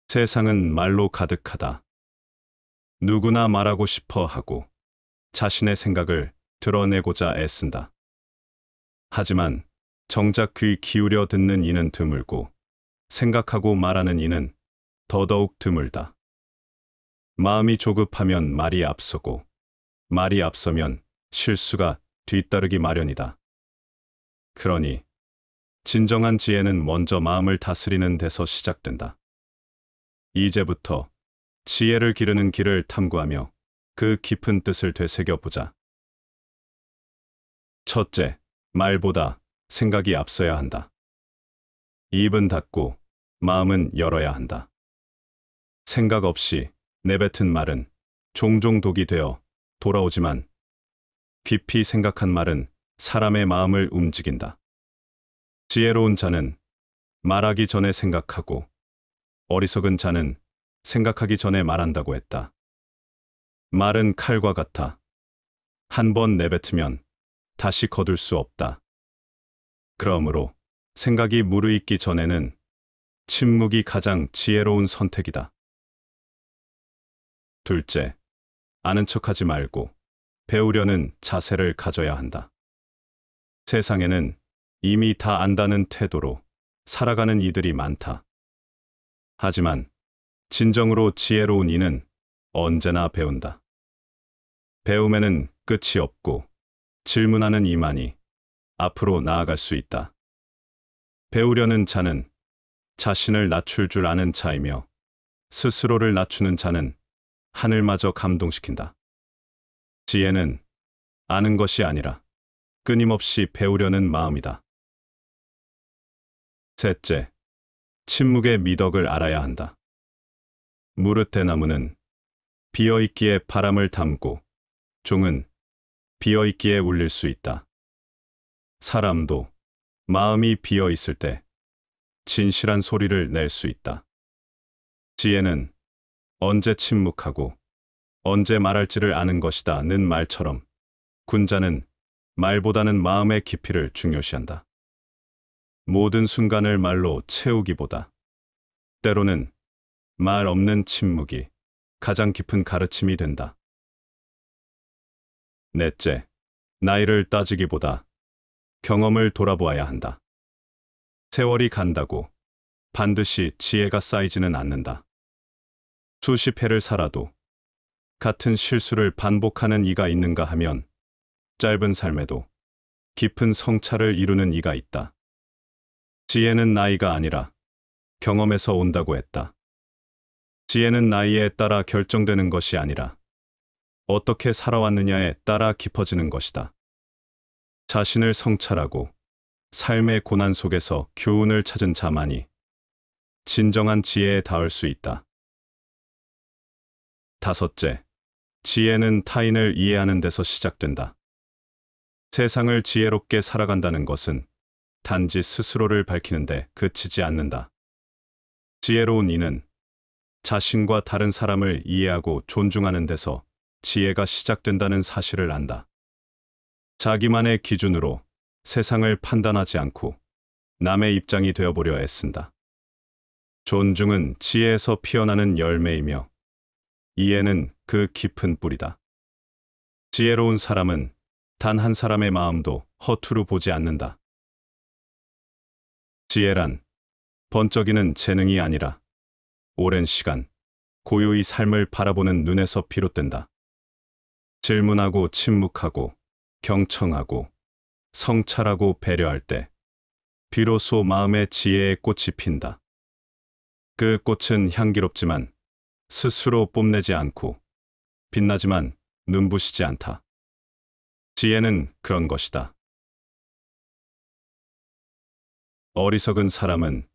세상은 말로 가득하다. 누구나 말하고 싶어 하고 자신의 생각을 드러내고자 애쓴다. 하지만 정작 귀 기울여 듣는 이는 드물고 생각하고 말하는 이는 더더욱 드물다. 마음이 조급하면 말이 앞서고 말이 앞서면 실수가 뒤따르기 마련이다. 그러니 진정한 지혜는 먼저 마음을 다스리는 데서 시작된다. 이제부터 지혜를 기르는 길을 탐구하며 그 깊은 뜻을 되새겨보자. 첫째, 말보다 생각이 앞서야 한다. 입은 닫고 마음은 열어야 한다. 생각 없이 내뱉은 말은 종종 독이 되어 돌아오지만 깊이 생각한 말은 사람의 마음을 움직인다. 지혜로운 자는 말하기 전에 생각하고 어리석은 자는 생각하기 전에 말한다고 했다. 말은 칼과 같아. 한 번 내뱉으면 다시 거둘 수 없다. 그러므로 생각이 무르익기 전에는 침묵이 가장 지혜로운 선택이다. 둘째, 아는 척하지 말고 배우려는 자세를 가져야 한다. 세상에는 이미 다 안다는 태도로 살아가는 이들이 많다. 하지만 진정으로 지혜로운 이는 언제나 배운다. 배움에는 끝이 없고 질문하는 이만이 앞으로 나아갈 수 있다. 배우려는 자는 자신을 낮출 줄 아는 자이며 스스로를 낮추는 자는 하늘마저 감동시킨다. 지혜는 아는 것이 아니라 끊임없이 배우려는 마음이다. 셋째, 침묵의 미덕을 알아야 한다. 무릇대나무는 비어있기에 바람을 담고 종은 비어있기에 울릴 수 있다. 사람도 마음이 비어있을 때 진실한 소리를 낼 수 있다. 지혜는 언제 침묵하고 언제 말할지를 아는 것이다 는 말처럼 군자는 말보다는 마음의 깊이를 중요시한다. 모든 순간을 말로 채우기보다 때로는 말 없는 침묵이 가장 깊은 가르침이 된다. 넷째, 나이를 따지기보다 경험을 돌아보아야 한다. 세월이 간다고 반드시 지혜가 쌓이지는 않는다. 수십 해를 살아도 같은 실수를 반복하는 이가 있는가 하면 짧은 삶에도 깊은 성찰을 이루는 이가 있다. 지혜는 나이가 아니라 경험에서 온다고 했다. 지혜는 나이에 따라 결정되는 것이 아니라 어떻게 살아왔느냐에 따라 깊어지는 것이다. 자신을 성찰하고 삶의 고난 속에서 교훈을 찾은 자만이 진정한 지혜에 닿을 수 있다. 다섯째, 지혜는 타인을 이해하는 데서 시작된다. 세상을 지혜롭게 살아간다는 것은 단지 스스로를 밝히는데 그치지 않는다. 지혜로운 이는 자신과 다른 사람을 이해하고 존중하는 데서 지혜가 시작된다는 사실을 안다. 자기만의 기준으로 세상을 판단하지 않고 남의 입장이 되어보려 애쓴다. 존중은 지혜에서 피어나는 열매이며 이해는 그 깊은 뿌리다. 지혜로운 사람은 단 한 사람의 마음도 허투루 보지 않는다. 지혜란 번쩍이는 재능이 아니라 오랜 시간 고요히 삶을 바라보는 눈에서 비롯된다. 질문하고 침묵하고 경청하고 성찰하고 배려할 때 비로소 마음의 지혜의 꽃이 핀다. 그 꽃은 향기롭지만 스스로 뽐내지 않고 빛나지만 눈부시지 않다. 지혜는 그런 것이다. 어리석은 사람은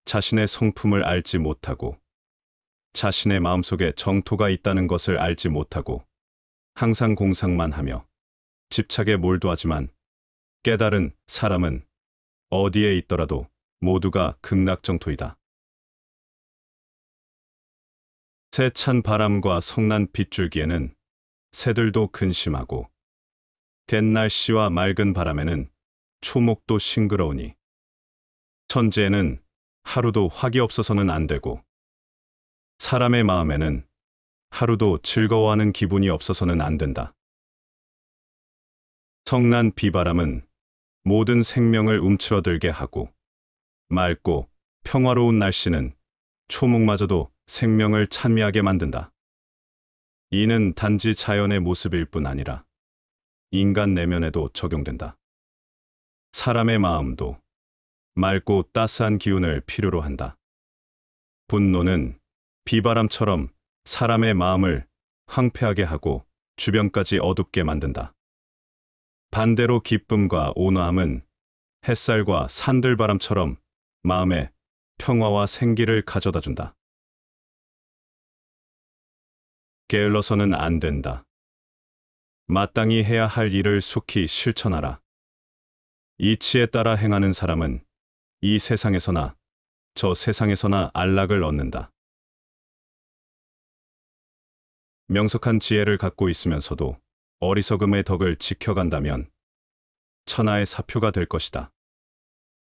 자신의 성품을 알지 못하고 자신의 마음속에 정토가 있다는 것을 알지 못하고 항상 공상만 하며 집착에 몰두하지만 깨달은 사람은 어디에 있더라도 모두가 극락정토이다. 세찬 바람과 성난 빗줄기에는 새들도 근심하고 댄 날씨와 맑은 바람에는 초목도 싱그러우니 천재에는 하루도 확이 없어서는 안 되고 사람의 마음에는 하루도 즐거워하는 기분이 없어서는 안 된다. 성난 비바람은 모든 생명을 움츠러들게 하고, 맑고 평화로운 날씨는 초목마저도 생명을 찬미하게 만든다. 이는 단지 자연의 모습일 뿐 아니라 인간 내면에도 적용된다. 사람의 마음도 맑고 따스한 기운을 필요로 한다. 분노는 비바람처럼 사람의 마음을 황폐하게 하고 주변까지 어둡게 만든다. 반대로 기쁨과 온화함은 햇살과 산들바람처럼 마음에 평화와 생기를 가져다 준다. 게을러서는 안 된다. 마땅히 해야 할 일을 속히 실천하라. 이치에 따라 행하는 사람은 이 세상에서나 저 세상에서나 안락을 얻는다. 명석한 지혜를 갖고 있으면서도 어리석음의 덕을 지켜간다면 천하의 사표가 될 것이다.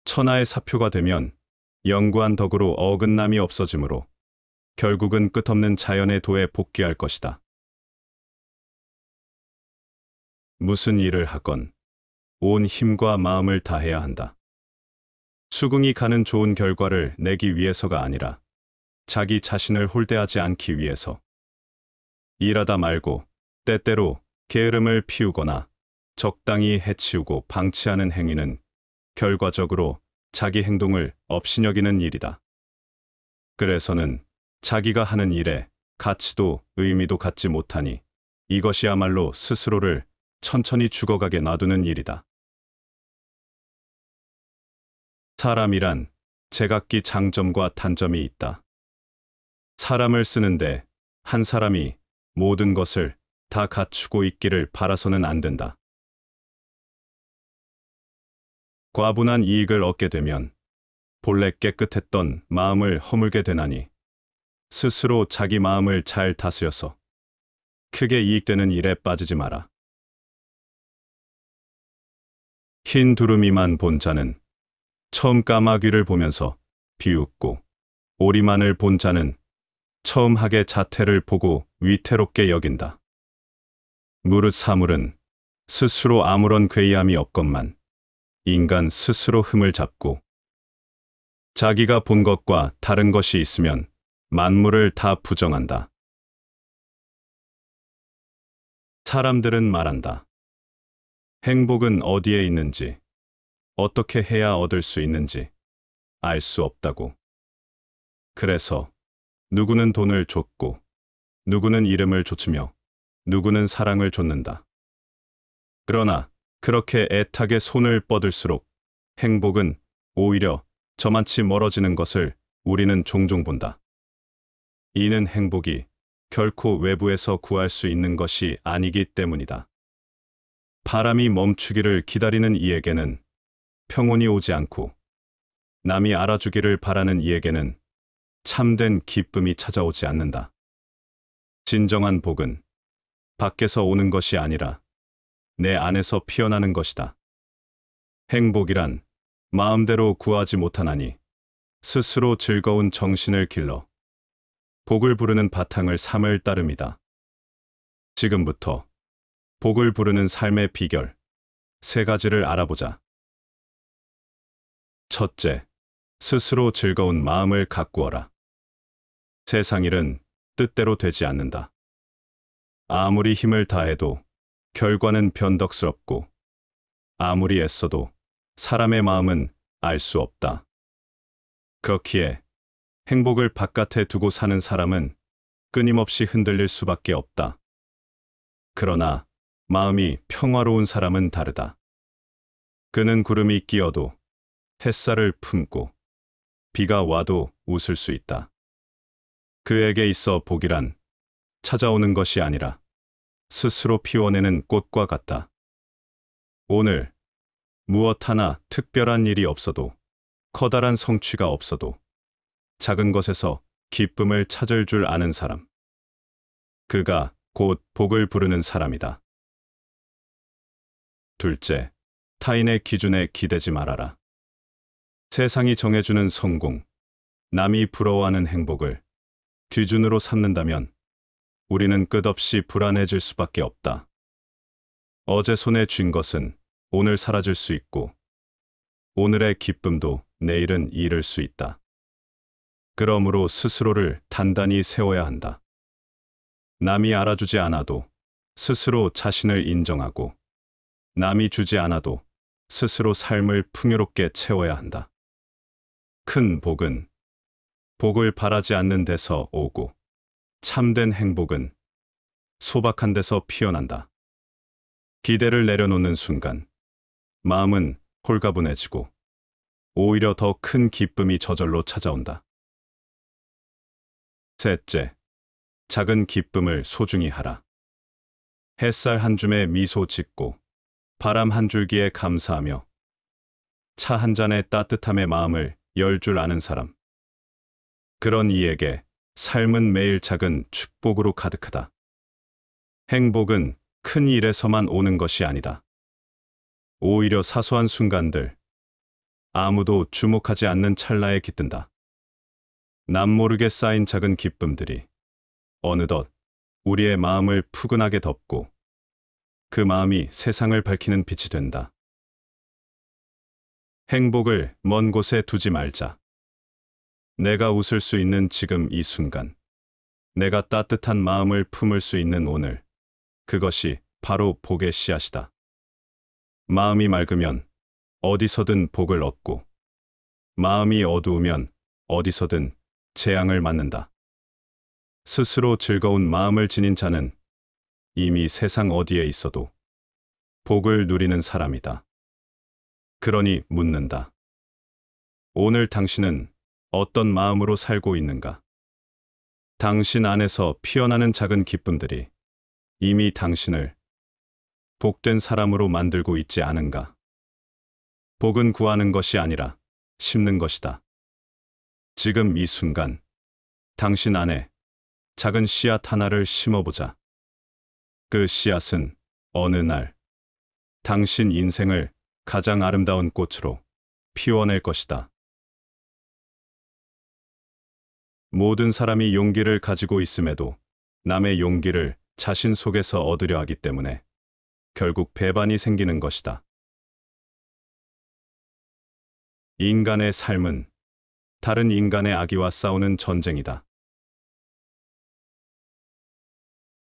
천하의 사표가 되면 영구한 덕으로 어긋남이 없어지므로 결국은 끝없는 자연의 도에 복귀할 것이다. 무슨 일을 하건 온 힘과 마음을 다해야 한다. 수긍이 가는 좋은 결과를 내기 위해서가 아니라 자기 자신을 홀대하지 않기 위해서. 일하다 말고 때때로 게으름을 피우거나 적당히 해치우고 방치하는 행위는 결과적으로 자기 행동을 업신여기는 일이다. 그래서는 자기가 하는 일에 가치도 의미도 갖지 못하니 이것이야말로 스스로를 천천히 죽어가게 놔두는 일이다. 사람이란 제각기 장점과 단점이 있다. 사람을 쓰는데 한 사람이 모든 것을 다 갖추고 있기를 바라서는 안 된다. 과분한 이익을 얻게 되면 본래 깨끗했던 마음을 허물게 되나니 스스로 자기 마음을 잘 다스려서 크게 이익되는 일에 빠지지 마라. 흰 두루미만 본 자는 처음 까마귀를 보면서 비웃고, 오리만을 본 자는 처음 학의 자태를 보고 위태롭게 여긴다. 무릇 사물은 스스로 아무런 괴이함이 없건만 인간 스스로 흠을 잡고 자기가 본 것과 다른 것이 있으면 만물을 다 부정한다. 사람들은 말한다. 행복은 어디에 있는지, 어떻게 해야 얻을 수 있는지 알 수 없다고. 그래서 누구는 돈을 줬고, 누구는 이름을 줬으며, 누구는 사랑을 줬는다. 그러나 그렇게 애타게 손을 뻗을수록 행복은 오히려 저만치 멀어지는 것을 우리는 종종 본다. 이는 행복이 결코 외부에서 구할 수 있는 것이 아니기 때문이다. 바람이 멈추기를 기다리는 이에게는 평온이 오지 않고, 남이 알아주기를 바라는 이에게는 참된 기쁨이 찾아오지 않는다. 진정한 복은 밖에서 오는 것이 아니라 내 안에서 피어나는 것이다. 행복이란 마음대로 구하지 못하나니 스스로 즐거운 정신을 길러 복을 부르는 바탕을 삼을 따름이다. 지금부터 복을 부르는 삶의 비결 3가지를 알아보자. 첫째, 스스로 즐거운 마음을 가꾸어라. 세상 일은 뜻대로 되지 않는다. 아무리 힘을 다해도 결과는 변덕스럽고, 아무리 애써도 사람의 마음은 알 수 없다. 그렇기에 행복을 바깥에 두고 사는 사람은 끊임없이 흔들릴 수밖에 없다. 그러나 마음이 평화로운 사람은 다르다. 그는 구름이 끼어도 햇살을 품고 비가 와도 웃을 수 있다. 그에게 있어 복이란 찾아오는 것이 아니라 스스로 피워내는 꽃과 같다. 오늘 무엇 하나 특별한 일이 없어도, 커다란 성취가 없어도 작은 것에서 기쁨을 찾을 줄 아는 사람. 그가 곧 복을 부르는 사람이다. 둘째, 타인의 기준에 기대지 말아라. 세상이 정해주는 성공, 남이 부러워하는 행복을 뒤준으로 삼는다면 우리는 끝없이 불안해질 수밖에 없다. 어제 손에 쥔 것은 오늘 사라질 수 있고 오늘의 기쁨도 내일은 잃을 수 있다. 그러므로 스스로를 단단히 세워야 한다. 남이 알아주지 않아도 스스로 자신을 인정하고 남이 주지 않아도 스스로 삶을 풍요롭게 채워야 한다. 큰 복은 복을 바라지 않는 데서 오고 참된 행복은 소박한 데서 피어난다. 기대를 내려놓는 순간 마음은 홀가분해지고 오히려 더 큰 기쁨이 저절로 찾아온다. 셋째, 작은 기쁨을 소중히 하라. 햇살 한 줌에 미소 짓고 바람 한 줄기에 감사하며 차 한 잔의 따뜻함에 마음을 열 줄 아는 사람. 그런 이에게 삶은 매일 작은 축복으로 가득하다. 행복은 큰 일에서만 오는 것이 아니다. 오히려 사소한 순간들, 아무도 주목하지 않는 찰나에 깃든다. 남모르게 쌓인 작은 기쁨들이 어느덧 우리의 마음을 푸근하게 덮고 그 마음이 세상을 밝히는 빛이 된다. 행복을 먼 곳에 두지 말자. 내가 웃을 수 있는 지금 이 순간, 내가 따뜻한 마음을 품을 수 있는 오늘, 그것이 바로 복의 씨앗이다. 마음이 맑으면 어디서든 복을 얻고, 마음이 어두우면 어디서든 재앙을 맞는다. 스스로 즐거운 마음을 지닌 자는 이미 세상 어디에 있어도 복을 누리는 사람이다. 그러니 묻는다. 오늘 당신은 어떤 마음으로 살고 있는가? 당신 안에서 피어나는 작은 기쁨들이 이미 당신을 복된 사람으로 만들고 있지 않은가? 복은 구하는 것이 아니라 심는 것이다. 지금 이 순간, 당신 안에 작은 씨앗 하나를 심어보자. 그 씨앗은 어느 날 당신 인생을 가장 아름다운 꽃으로 피워낼 것이다. 모든 사람이 용기를 가지고 있음에도 남의 용기를 자신 속에서 얻으려 하기 때문에 결국 배반이 생기는 것이다. 인간의 삶은 다른 인간의 악의와 싸우는 전쟁이다.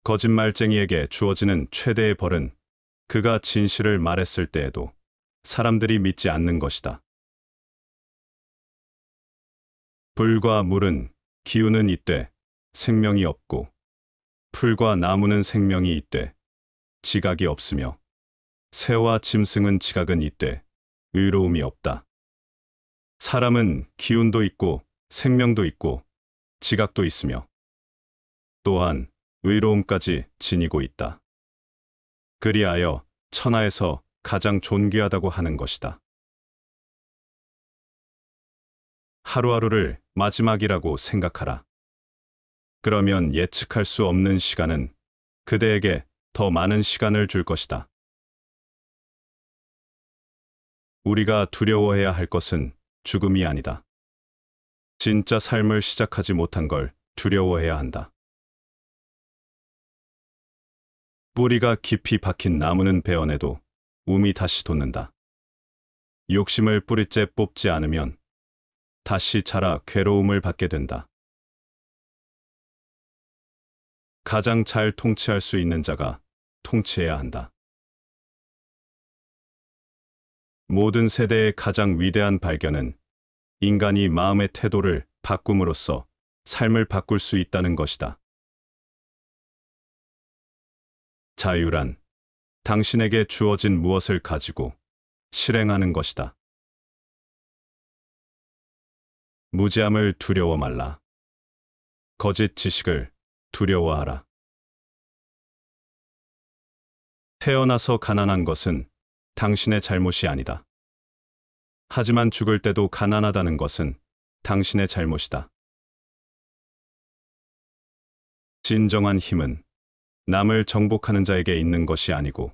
거짓말쟁이에게 주어지는 최대의 벌은 그가 진실을 말했을 때에도 사람들이 믿지 않는 것이다. 불과 물은 기운은 있되 생명이 없고 풀과 나무는 생명이 있되 지각이 없으며 새와 짐승은 지각은 있되 의로움이 없다. 사람은 기운도 있고 생명도 있고 지각도 있으며 또한 의로움까지 지니고 있다. 그리하여 천하에서 가장 존귀하다고 하는 것이다. 하루하루를 마지막이라고 생각하라. 그러면 예측할 수 없는 시간은 그대에게 더 많은 시간을 줄 것이다. 우리가 두려워해야 할 것은 죽음이 아니다. 진짜 삶을 시작하지 못한 걸 두려워해야 한다. 뿌리가 깊이 박힌 나무는 베어내도 움이 다시 돋는다. 욕심을 뿌리째 뽑지 않으면 다시 자라 괴로움을 받게 된다. 가장 잘 통치할 수 있는 자가 통치해야 한다. 모든 세대의 가장 위대한 발견은 인간이 마음의 태도를 바꿈으로써 삶을 바꿀 수 있다는 것이다. 자유란 당신에게 주어진 무엇을 가지고 실행하는 것이다. 무지함을 두려워 말라. 거짓 지식을 두려워하라. 태어나서 가난한 것은 당신의 잘못이 아니다. 하지만 죽을 때도 가난하다는 것은 당신의 잘못이다. 진정한 힘은 남을 정복하는 자에게 있는 것이 아니고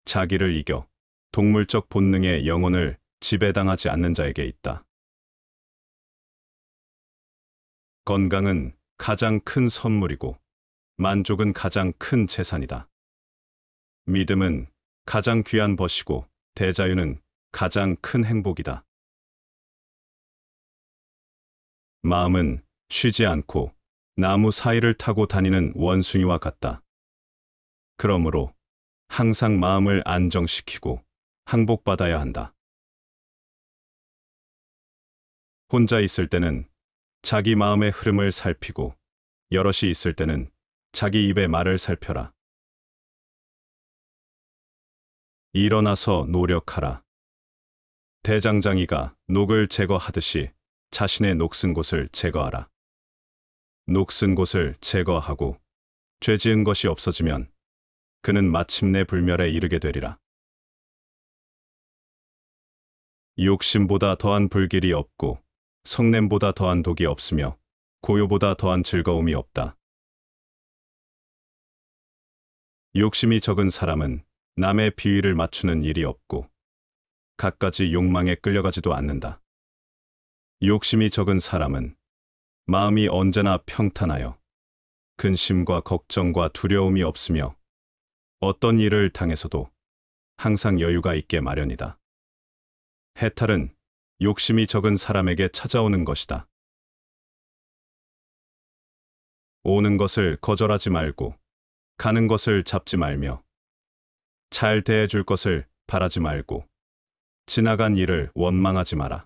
자기를 이겨 동물적 본능의 영혼을 지배당하지 않는 자에게 있다. 건강은 가장 큰 선물이고 만족은 가장 큰 재산이다. 믿음은 가장 귀한 벗이고 대자유는 가장 큰 행복이다. 마음은 쉬지 않고 나무 사이를 타고 다니는 원숭이와 같다. 그러므로 항상 마음을 안정시키고 항복받아야 한다. 혼자 있을 때는 자기 마음의 흐름을 살피고 여럿이 있을 때는 자기 입의 말을 살펴라. 일어나서 노력하라. 대장장이가 녹을 제거하듯이 자신의 녹슨 곳을 제거하라. 녹슨 곳을 제거하고 죄 지은 것이 없어지면 그는 마침내 불멸에 이르게 되리라. 욕심보다 더한 불길이 없고 성냄보다 더한 독이 없으며 고요보다 더한 즐거움이 없다. 욕심이 적은 사람은 남의 비위를 맞추는 일이 없고 갖가지 욕망에 끌려가지도 않는다. 욕심이 적은 사람은 마음이 언제나 평탄하여 근심과 걱정과 두려움이 없으며 어떤 일을 당해서도 항상 여유가 있게 마련이다. 해탈은 욕심이 적은 사람에게 찾아오는 것이다. 오는 것을 거절하지 말고 가는 것을 잡지 말며 잘 대해줄 것을 바라지 말고 지나간 일을 원망하지 마라.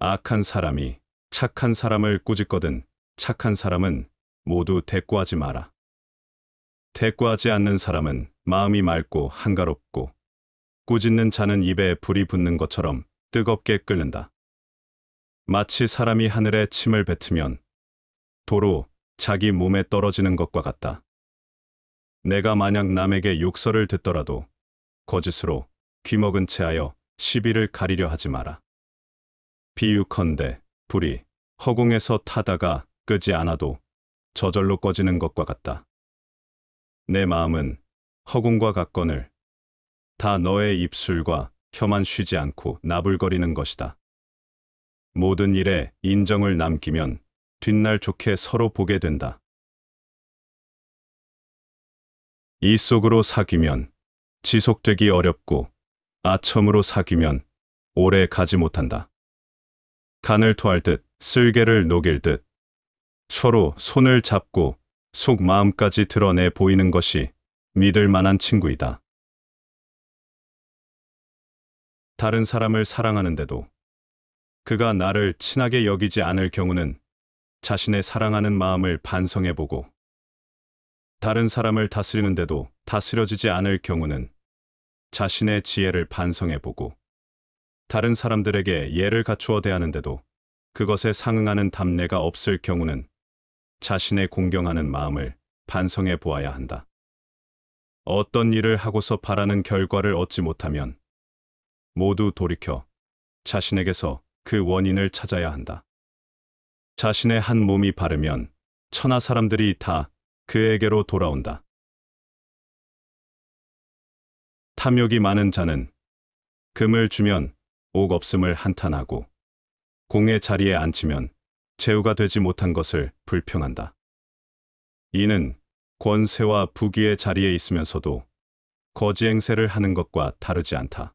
악한 사람이 착한 사람을 꾸짖거든 착한 사람은 모두 대꾸하지 마라. 대꾸하지 않는 사람은 마음이 맑고 한가롭고 꾸짖는 자는 입에 불이 붙는 것처럼 뜨겁게 끓는다. 마치 사람이 하늘에 침을 뱉으면 도로 자기 몸에 떨어지는 것과 같다. 내가 만약 남에게 욕설을 듣더라도 거짓으로 귀먹은 채하여 시비를 가리려 하지 마라. 비유컨대 불이 허공에서 타다가 끄지 않아도 저절로 꺼지는 것과 같다. 내 마음은 허공과 같거늘 다 너의 입술과 혀만 쉬지 않고 나불거리는 것이다. 모든 일에 인정을 남기면 뒷날 좋게 서로 보게 된다. 이 속으로 사귀면 지속되기 어렵고 아첨으로 사귀면 오래 가지 못한다. 간을 토할 듯 쓸개를 녹일 듯 서로 손을 잡고 속 마음까지 드러내 보이는 것이 믿을 만한 친구이다. 다른 사람을 사랑하는데도 그가 나를 친하게 여기지 않을 경우는 자신의 사랑하는 마음을 반성해보고 다른 사람을 다스리는데도 다스려지지 않을 경우는 자신의 지혜를 반성해보고 다른 사람들에게 예를 갖추어 대하는데도 그것에 상응하는 답례가 없을 경우는 자신의 공경하는 마음을 반성해 보아야 한다. 어떤 일을 하고서 바라는 결과를 얻지 못하면 모두 돌이켜 자신에게서 그 원인을 찾아야 한다. 자신의 한 몸이 바르면 천하 사람들이 다 그에게로 돌아온다. 탐욕이 많은 자는 금을 주면 옥 없음을 한탄하고 공의 자리에 앉히면 제후가 되지 못한 것을 불평한다. 이는 권세와 부귀의 자리에 있으면서도 거지 행세를 하는 것과 다르지 않다.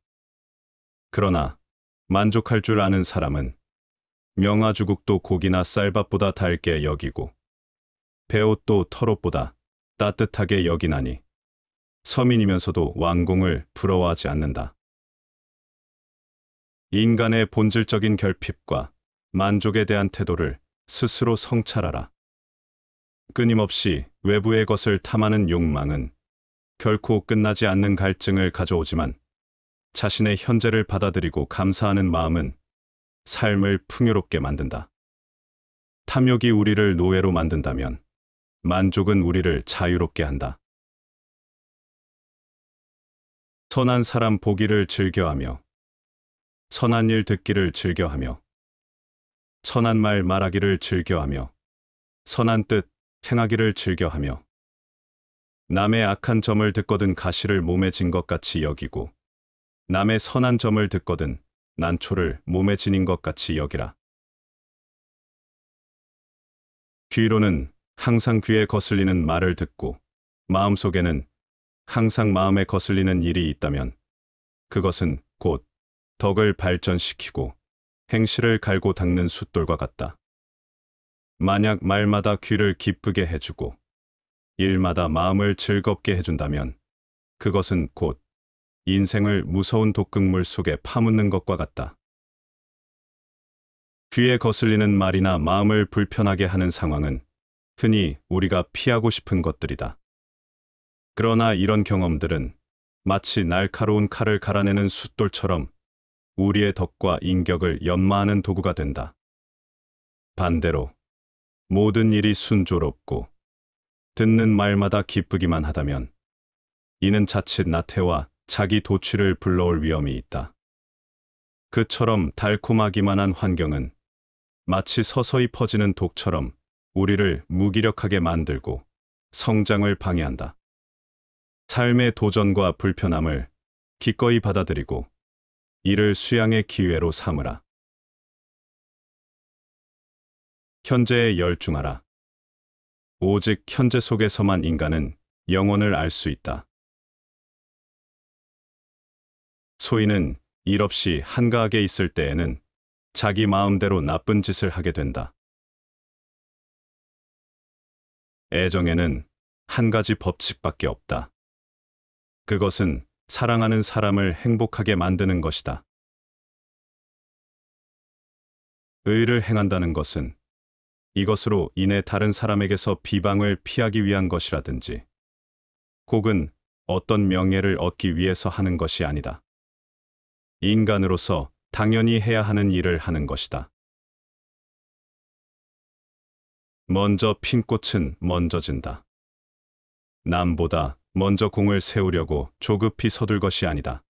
그러나 만족할 줄 아는 사람은 명아주국도 고기나 쌀밥보다 달게 여기고 배옷도 털옷보다 따뜻하게 여기나니 서민이면서도 왕공을 부러워하지 않는다. 인간의 본질적인 결핍과 만족에 대한 태도를 스스로 성찰하라. 끊임없이 외부의 것을 탐하는 욕망은 결코 끝나지 않는 갈증을 가져오지만 자신의 현재를 받아들이고 감사하는 마음은 삶을 풍요롭게 만든다. 탐욕이 우리를 노예로 만든다면 만족은 우리를 자유롭게 한다. 선한 사람 보기를 즐겨하며 선한 일 듣기를 즐겨하며 선한 말 말하기를 즐겨하며 선한 뜻 행하기를 즐겨하며 남의 악한 점을 듣거든 가시를 몸에 진 것 같이 여기고 남의 선한 점을 듣거든 난초를 몸에 지닌 것 같이 여기라. 귀로는 항상 귀에 거슬리는 말을 듣고 마음속에는 항상 마음에 거슬리는 일이 있다면 그것은 곧 덕을 발전시키고 행실을 갈고 닦는 숫돌과 같다. 만약 말마다 귀를 기쁘게 해주고 일마다 마음을 즐겁게 해준다면 그것은 곧 인생을 무서운 독극물 속에 파묻는 것과 같다. 귀에 거슬리는 말이나 마음을 불편하게 하는 상황은 흔히 우리가 피하고 싶은 것들이다. 그러나 이런 경험들은 마치 날카로운 칼을 갈아내는 숫돌처럼 우리의 덕과 인격을 연마하는 도구가 된다. 반대로 모든 일이 순조롭고 듣는 말마다 기쁘기만 하다면 이는 자칫 나태와 자기 도취를 불러올 위험이 있다. 그처럼 달콤하기만 한 환경은 마치 서서히 퍼지는 독처럼 우리를 무기력하게 만들고 성장을 방해한다. 삶의 도전과 불편함을 기꺼이 받아들이고 이를 수양의 기회로 삼으라. 현재에 열중하라. 오직 현재 속에서만 인간은 영혼을 알 수 있다. 소인은 일 없이 한가하게 있을 때에는 자기 마음대로 나쁜 짓을 하게 된다. 애정에는 한 가지 법칙밖에 없다. 그것은 사랑하는 사람을 행복하게 만드는 것이다. 의를 행한다는 것은 이것으로 인해 다른 사람에게서 비방을 피하기 위한 것이라든지 혹은 어떤 명예를 얻기 위해서 하는 것이 아니다. 인간으로서 당연히 해야 하는 일을 하는 것이다. 먼저 핀 꽃은 먼저 진다. 남보다 먼저 공을 세우려고 조급히 서둘 것이 아니다.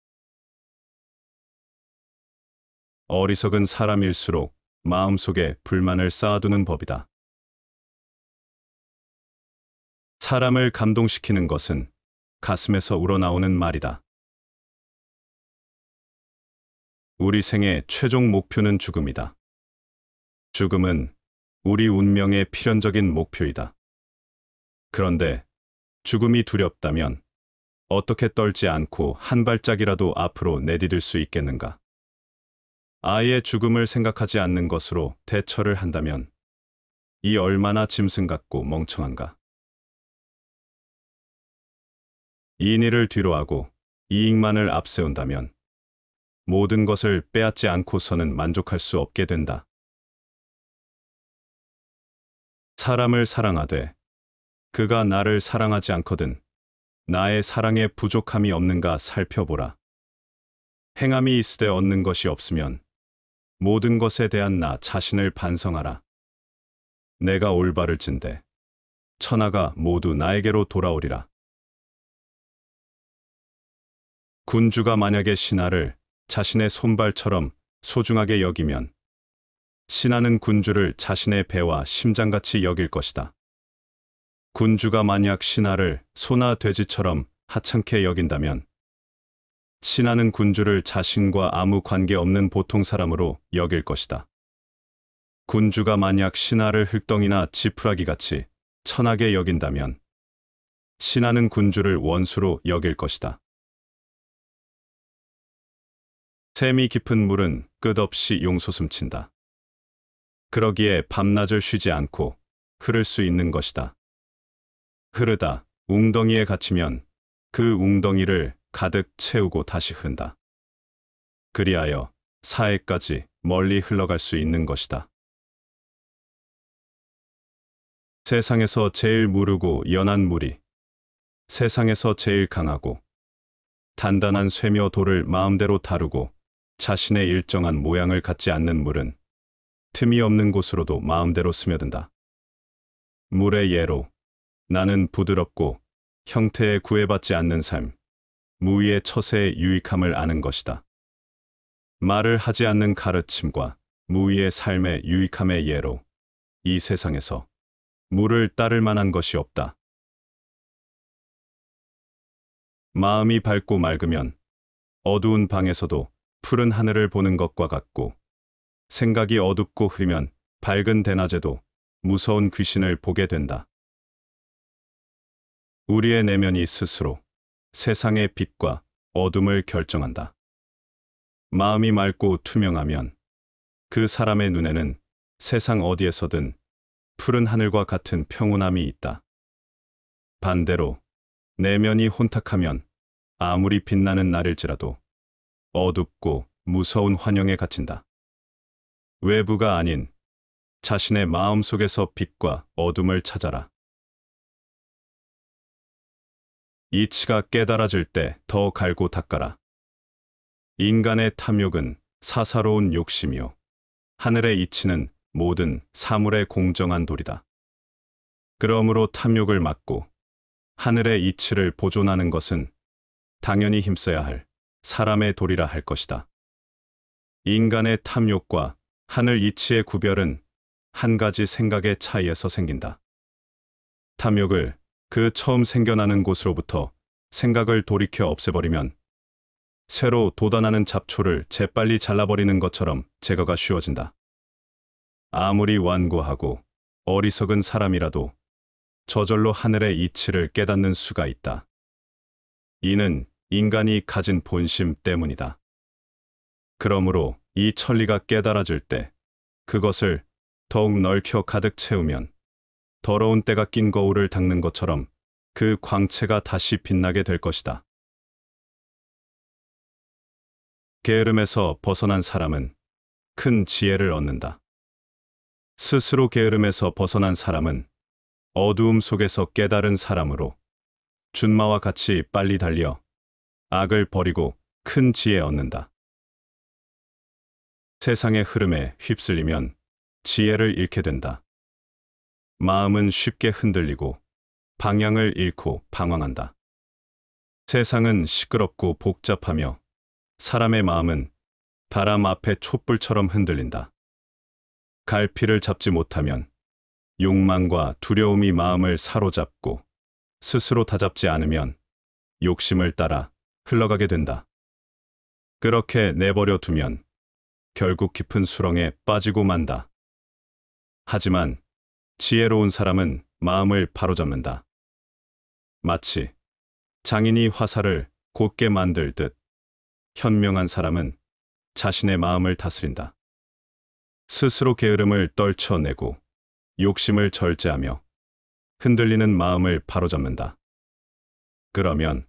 어리석은 사람일수록 마음속에 불만을 쌓아두는 법이다. 사람을 감동시키는 것은 가슴에서 우러나오는 말이다. 우리 생의 최종 목표는 죽음이다. 죽음은 우리 운명의 필연적인 목표이다. 그런데 죽음이 두렵다면 어떻게 떨지 않고 한 발짝이라도 앞으로 내디딜 수 있겠는가? 아예 죽음을 생각하지 않는 것으로 대처를 한다면 이 얼마나 짐승 같고 멍청한가? 인의를 뒤로하고 이익만을 앞세운다면 모든 것을 빼앗지 않고서는 만족할 수 없게 된다. 사람을 사랑하되 그가 나를 사랑하지 않거든 나의 사랑에 부족함이 없는가 살펴보라. 행함이 있으되 얻는 것이 없으면 모든 것에 대한 나 자신을 반성하라. 내가 올바를진대 천하가 모두 나에게로 돌아오리라. 군주가 만약에 신하를 자신의 손발처럼 소중하게 여기면 신하는 군주를 자신의 배와 심장같이 여길 것이다. 군주가 만약 신하를 소나 돼지처럼 하찮게 여긴다면 신하는 군주를 자신과 아무 관계없는 보통 사람으로 여길 것이다. 군주가 만약 신하를 흙덩이나 지푸라기같이 천하게 여긴다면 신하는 군주를 원수로 여길 것이다. 샘이 깊은 물은 끝없이 용솟음친다. 그러기에 밤낮을 쉬지 않고 흐를 수 있는 것이다. 흐르다 웅덩이에 갇히면 그 웅덩이를 가득 채우고 다시 흔다. 그리하여 사해까지 멀리 흘러갈 수 있는 것이다. 세상에서 제일 무르고 연한 물이 세상에서 제일 강하고 단단한 쇠며 돌을 마음대로 다루고 자신의 일정한 모양을 갖지 않는 물은 틈이 없는 곳으로도 마음대로 스며든다. 물의 예로 나는 부드럽고 형태에 구애받지 않는 삶, 무위의 처세의 유익함을 아는 것이다. 말을 하지 않는 가르침과 무위의 삶의 유익함의 예로 이 세상에서 물을 따를 만한 것이 없다. 마음이 밝고 맑으면 어두운 방에서도 푸른 하늘을 보는 것과 같고 생각이 어둡고 흐리면 밝은 대낮에도 무서운 귀신을 보게 된다. 우리의 내면이 스스로 세상의 빛과 어둠을 결정한다. 마음이 맑고 투명하면 그 사람의 눈에는 세상 어디에서든 푸른 하늘과 같은 평온함이 있다. 반대로 내면이 혼탁하면 아무리 빛나는 날일지라도 어둡고 무서운 환영에 갇힌다. 외부가 아닌 자신의 마음 속에서 빛과 어둠을 찾아라. 이치가 깨달아질 때 더 갈고 닦아라. 인간의 탐욕은 사사로운 욕심이요. 하늘의 이치는 모든 사물의 공정한 도리다. 그러므로 탐욕을 막고 하늘의 이치를 보존하는 것은 당연히 힘써야 할 사람의 도리라 할 것이다. 인간의 탐욕과 하늘 이치의 구별은 한 가지 생각의 차이에서 생긴다. 탐욕을 그 처음 생겨나는 곳으로부터 생각을 돌이켜 없애버리면 새로 돋아나는 잡초를 재빨리 잘라버리는 것처럼 제거가 쉬워진다. 아무리 완고하고 어리석은 사람이라도 저절로 하늘의 이치를 깨닫는 수가 있다. 이는 인간이 가진 본심 때문이다. 그러므로 이 천리가 깨달아질 때 그것을 더욱 넓혀 가득 채우면 더러운 때가 낀 거울을 닦는 것처럼 그 광채가 다시 빛나게 될 것이다. 게으름에서 벗어난 사람은 큰 지혜를 얻는다. 스스로 게으름에서 벗어난 사람은 어두움 속에서 깨달은 사람으로 준마와 같이 빨리 달려 악을 버리고 큰 지혜 얻는다. 세상의 흐름에 휩쓸리면 지혜를 잃게 된다. 마음은 쉽게 흔들리고 방향을 잃고 방황한다. 세상은 시끄럽고 복잡하며 사람의 마음은 바람 앞에 촛불처럼 흔들린다. 갈피를 잡지 못하면 욕망과 두려움이 마음을 사로잡고 스스로 다잡지 않으면 욕심을 따라 흘러가게 된다. 그렇게 내버려 두면 결국 깊은 수렁에 빠지고 만다. 하지만 지혜로운 사람은 마음을 바로잡는다. 마치 장인이 화살을 곧게 만들듯 현명한 사람은 자신의 마음을 다스린다. 스스로 게으름을 떨쳐내고 욕심을 절제하며 흔들리는 마음을 바로잡는다. 그러면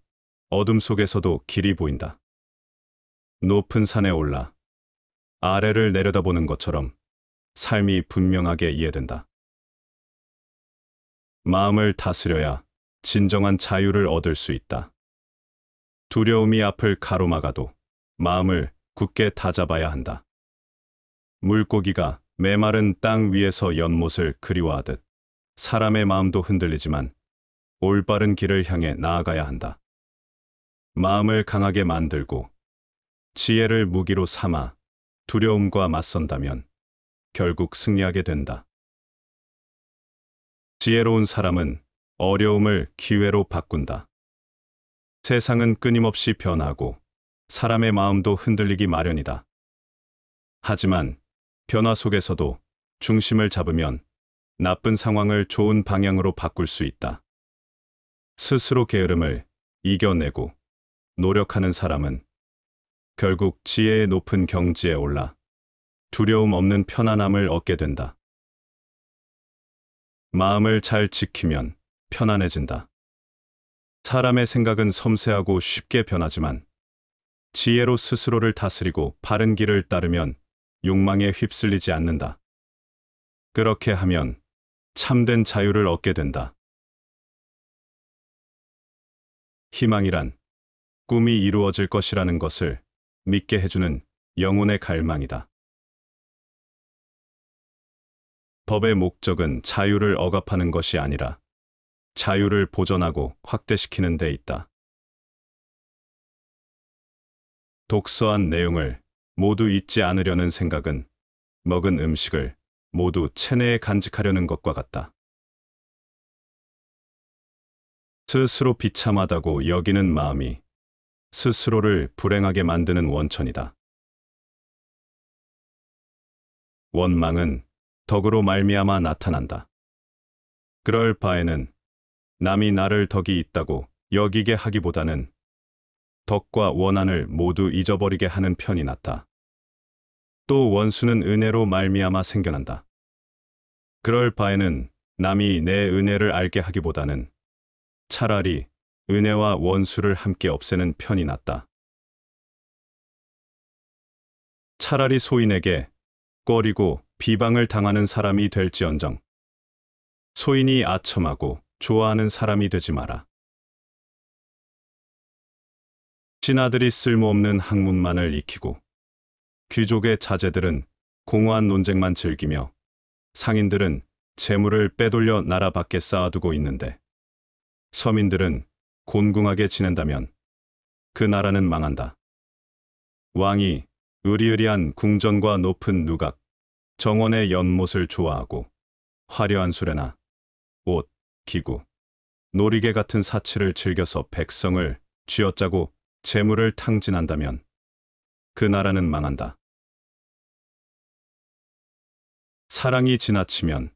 어둠 속에서도 길이 보인다. 높은 산에 올라 아래를 내려다보는 것처럼 삶이 분명하게 이해된다. 마음을 다스려야 진정한 자유를 얻을 수 있다. 두려움이 앞을 가로막아도 마음을 굳게 다잡아야 한다. 물고기가 메마른 땅 위에서 연못을 그리워하듯 사람의 마음도 흔들리지만 올바른 길을 향해 나아가야 한다. 마음을 강하게 만들고 지혜를 무기로 삼아 두려움과 맞선다면 결국 승리하게 된다. 지혜로운 사람은 어려움을 기회로 바꾼다. 세상은 끊임없이 변하고 사람의 마음도 흔들리기 마련이다. 하지만 변화 속에서도 중심을 잡으면 나쁜 상황을 좋은 방향으로 바꿀 수 있다. 스스로 게으름을 이겨내고 노력하는 사람은 결국 지혜의 높은 경지에 올라 두려움 없는 편안함을 얻게 된다. 마음을 잘 지키면 편안해진다. 사람의 생각은 섬세하고 쉽게 변하지만 지혜로 스스로를 다스리고 바른 길을 따르면 욕망에 휩쓸리지 않는다. 그렇게 하면 참된 자유를 얻게 된다. 희망이란 꿈이 이루어질 것이라는 것을 믿게 해주는 영혼의 갈망이다. 법의 목적은 자유를 억압하는 것이 아니라 자유를 보존하고 확대시키는 데 있다. 독서한 내용을 모두 잊지 않으려는 생각은 먹은 음식을 모두 체내에 간직하려는 것과 같다. 스스로 비참하다고 여기는 마음이 스스로를 불행하게 만드는 원천이다. 원망은 덕으로 말미암아 나타난다. 그럴 바에는 남이 나를 덕이 있다고 여기게 하기보다는 덕과 원한을 모두 잊어버리게 하는 편이 낫다. 또 원수는 은혜로 말미암아 생겨난다. 그럴 바에는 남이 내 은혜를 알게 하기보다는 차라리 은혜와 원수를 함께 없애는 편이 낫다. 차라리 소인에게 꺼리고 비방을 당하는 사람이 될지언정 소인이 아첨하고 좋아하는 사람이 되지 마라. 신하들이 쓸모없는 학문만을 익히고 귀족의 자제들은 공허한 논쟁만 즐기며 상인들은 재물을 빼돌려 나라 밖에 쌓아두고 있는데 서민들은 곤궁하게 지낸다면 그 나라는 망한다. 왕이 의리의리한 궁전과 높은 누각, 정원의 연못을 좋아하고 화려한 수레나 옷, 기구, 놀이개 같은 사치를 즐겨서 백성을 쥐어짜고 재물을 탕진한다면 그 나라는 망한다. 사랑이 지나치면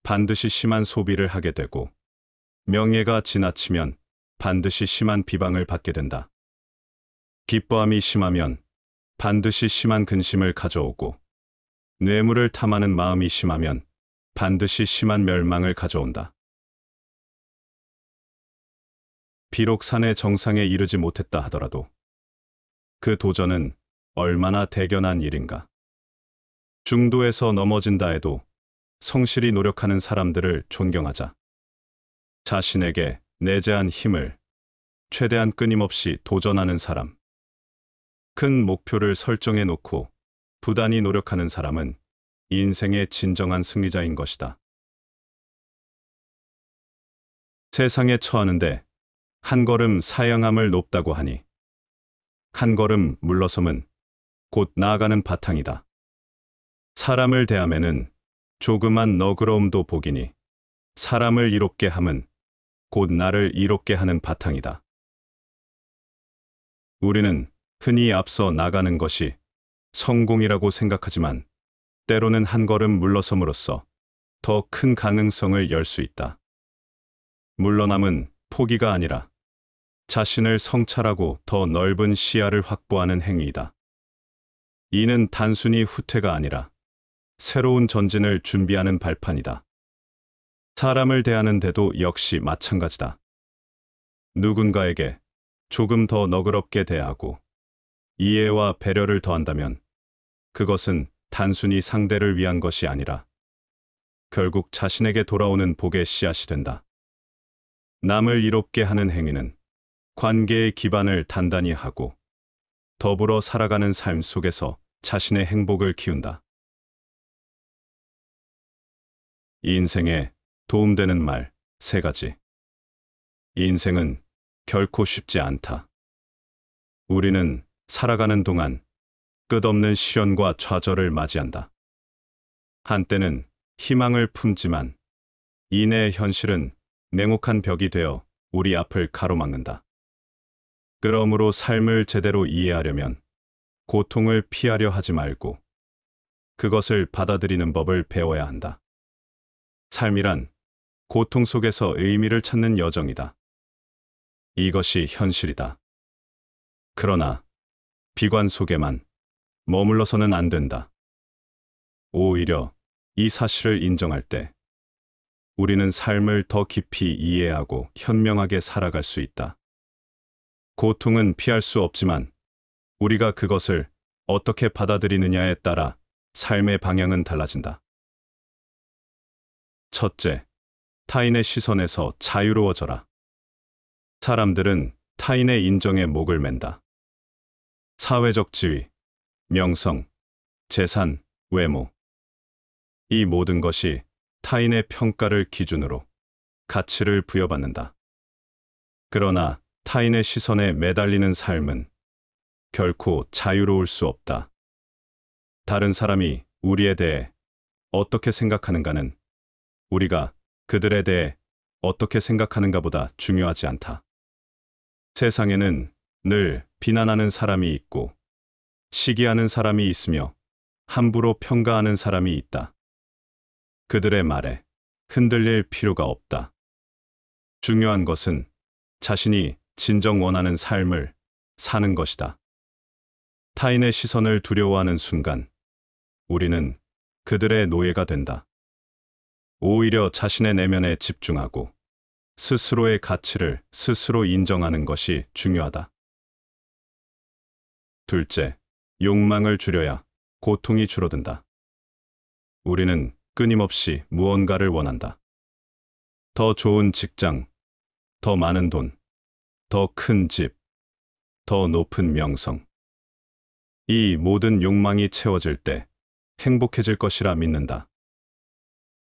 반드시 심한 소비를 하게 되고 명예가 지나치면 반드시 심한 비방을 받게 된다. 기뻐함이 심하면 반드시 심한 근심을 가져오고 뇌물을 탐하는 마음이 심하면 반드시 심한 멸망을 가져온다. 비록 산의 정상에 이르지 못했다 하더라도 그 도전은 얼마나 대견한 일인가. 중도에서 넘어진다 해도 성실히 노력하는 사람들을 존경하자. 자신에게 내재한 힘을 최대한 끊임없이 도전하는 사람. 큰 목표를 설정해 놓고 부단히 노력하는 사람은 인생의 진정한 승리자인 것이다. 세상에 처하는데 한 걸음 사양함을 높다고 하니 한 걸음 물러섬은 곧 나아가는 바탕이다. 사람을 대함에는 조그만 너그러움도 복이니 사람을 이롭게 함은 곧 나를 이롭게 하는 바탕이다. 우리는 흔히 앞서 나가는 것이 성공이라고 생각하지만 때로는 한 걸음 물러섬으로써 더 큰 가능성을 열 수 있다. 물러남은 포기가 아니라 자신을 성찰하고 더 넓은 시야를 확보하는 행위이다. 이는 단순히 후퇴가 아니라 새로운 전진을 준비하는 발판이다. 사람을 대하는데도 역시 마찬가지다. 누군가에게 조금 더 너그럽게 대하고 이해와 배려를 더한다면 그것은 단순히 상대를 위한 것이 아니라 결국 자신에게 돌아오는 복의 씨앗이 된다. 남을 이롭게 하는 행위는 관계의 기반을 단단히 하고 더불어 살아가는 삶 속에서 자신의 행복을 키운다. 인생에 도움되는 말 3가지. 인생은 결코 쉽지 않다. 우리는 살아가는 동안 끝없는 시련과 좌절을 맞이한다. 한때는 희망을 품지만 이내 현실은 냉혹한 벽이 되어 우리 앞을 가로막는다. 그러므로 삶을 제대로 이해하려면 고통을 피하려 하지 말고 그것을 받아들이는 법을 배워야 한다. 삶이란 고통 속에서 의미를 찾는 여정이다. 이것이 현실이다. 그러나 비관 속에만 머물러서는 안 된다. 오히려 이 사실을 인정할 때 우리는 삶을 더 깊이 이해하고 현명하게 살아갈 수 있다. 고통은 피할 수 없지만 우리가 그것을 어떻게 받아들이느냐에 따라 삶의 방향은 달라진다. 첫째, 타인의 시선에서 자유로워져라. 사람들은 타인의 인정에 목을 맨다. 사회적 지위, 명성, 재산, 외모. 이 모든 것이 타인의 평가를 기준으로 가치를 부여받는다. 그러나 타인의 시선에 매달리는 삶은 결코 자유로울 수 없다. 다른 사람이 우리에 대해 어떻게 생각하는가는 우리가 그들에 대해 어떻게 생각하는가보다 중요하지 않다. 세상에는 늘 비난하는 사람이 있고 시기하는 사람이 있으며 함부로 평가하는 사람이 있다. 그들의 말에 흔들릴 필요가 없다. 중요한 것은 자신이 진정 원하는 삶을 사는 것이다. 타인의 시선을 두려워하는 순간 우리는 그들의 노예가 된다. 오히려 자신의 내면에 집중하고 스스로의 가치를 스스로 인정하는 것이 중요하다. 둘째, 욕망을 줄여야 고통이 줄어든다. 우리는 끊임없이 무언가를 원한다. 더 좋은 직장, 더 많은 돈, 더 큰 집, 더 높은 명성. 이 모든 욕망이 채워질 때 행복해질 것이라 믿는다.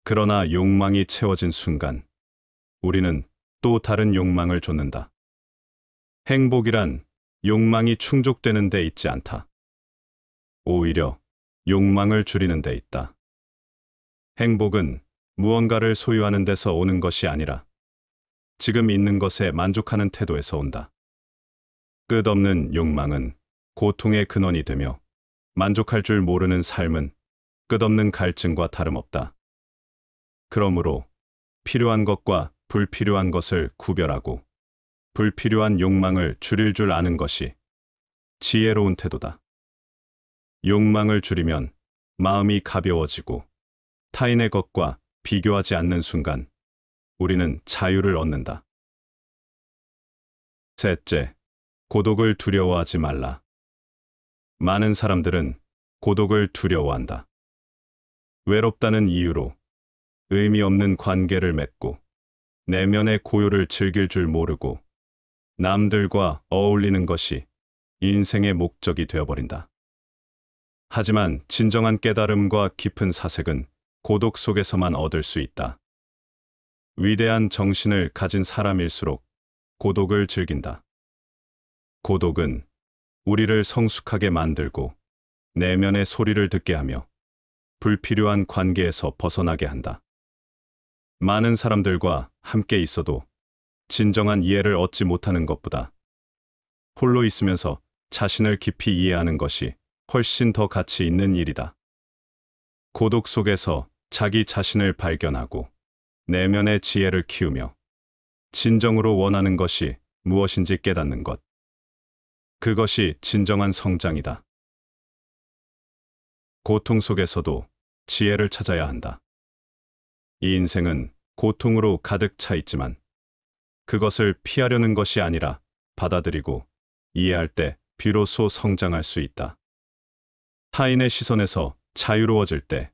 그러나 욕망이 채워진 순간 우리는 또 다른 욕망을 좇는다. 행복이란 욕망이 충족되는 데 있지 않다. 오히려 욕망을 줄이는 데 있다. 행복은 무언가를 소유하는 데서 오는 것이 아니라 지금 있는 것에 만족하는 태도에서 온다. 끝없는 욕망은 고통의 근원이 되며 만족할 줄 모르는 삶은 끝없는 갈증과 다름없다. 그러므로 필요한 것과 불필요한 것을 구별하고 불필요한 욕망을 줄일 줄 아는 것이 지혜로운 태도다. 욕망을 줄이면 마음이 가벼워지고 타인의 것과 비교하지 않는 순간 우리는 자유를 얻는다. 셋째, 고독을 두려워하지 말라. 많은 사람들은 고독을 두려워한다. 외롭다는 이유로 의미 없는 관계를 맺고 내면의 고요를 즐길 줄 모르고 남들과 어울리는 것이 인생의 목적이 되어버린다. 하지만 진정한 깨달음과 깊은 사색은 고독 속에서만 얻을 수 있다. 위대한 정신을 가진 사람일수록 고독을 즐긴다. 고독은 우리를 성숙하게 만들고 내면의 소리를 듣게 하며 불필요한 관계에서 벗어나게 한다. 많은 사람들과 함께 있어도 진정한 이해를 얻지 못하는 것보다 홀로 있으면서 자신을 깊이 이해하는 것이 훨씬 더 가치 있는 일이다. 고독 속에서 자기 자신을 발견하고 내면의 지혜를 키우며 진정으로 원하는 것이 무엇인지 깨닫는 것. 그것이 진정한 성장이다. 고통 속에서도 지혜를 찾아야 한다. 이 인생은 고통으로 가득 차 있지만 그것을 피하려는 것이 아니라 받아들이고 이해할 때 비로소 성장할 수 있다. 타인의 시선에서 자유로워질 때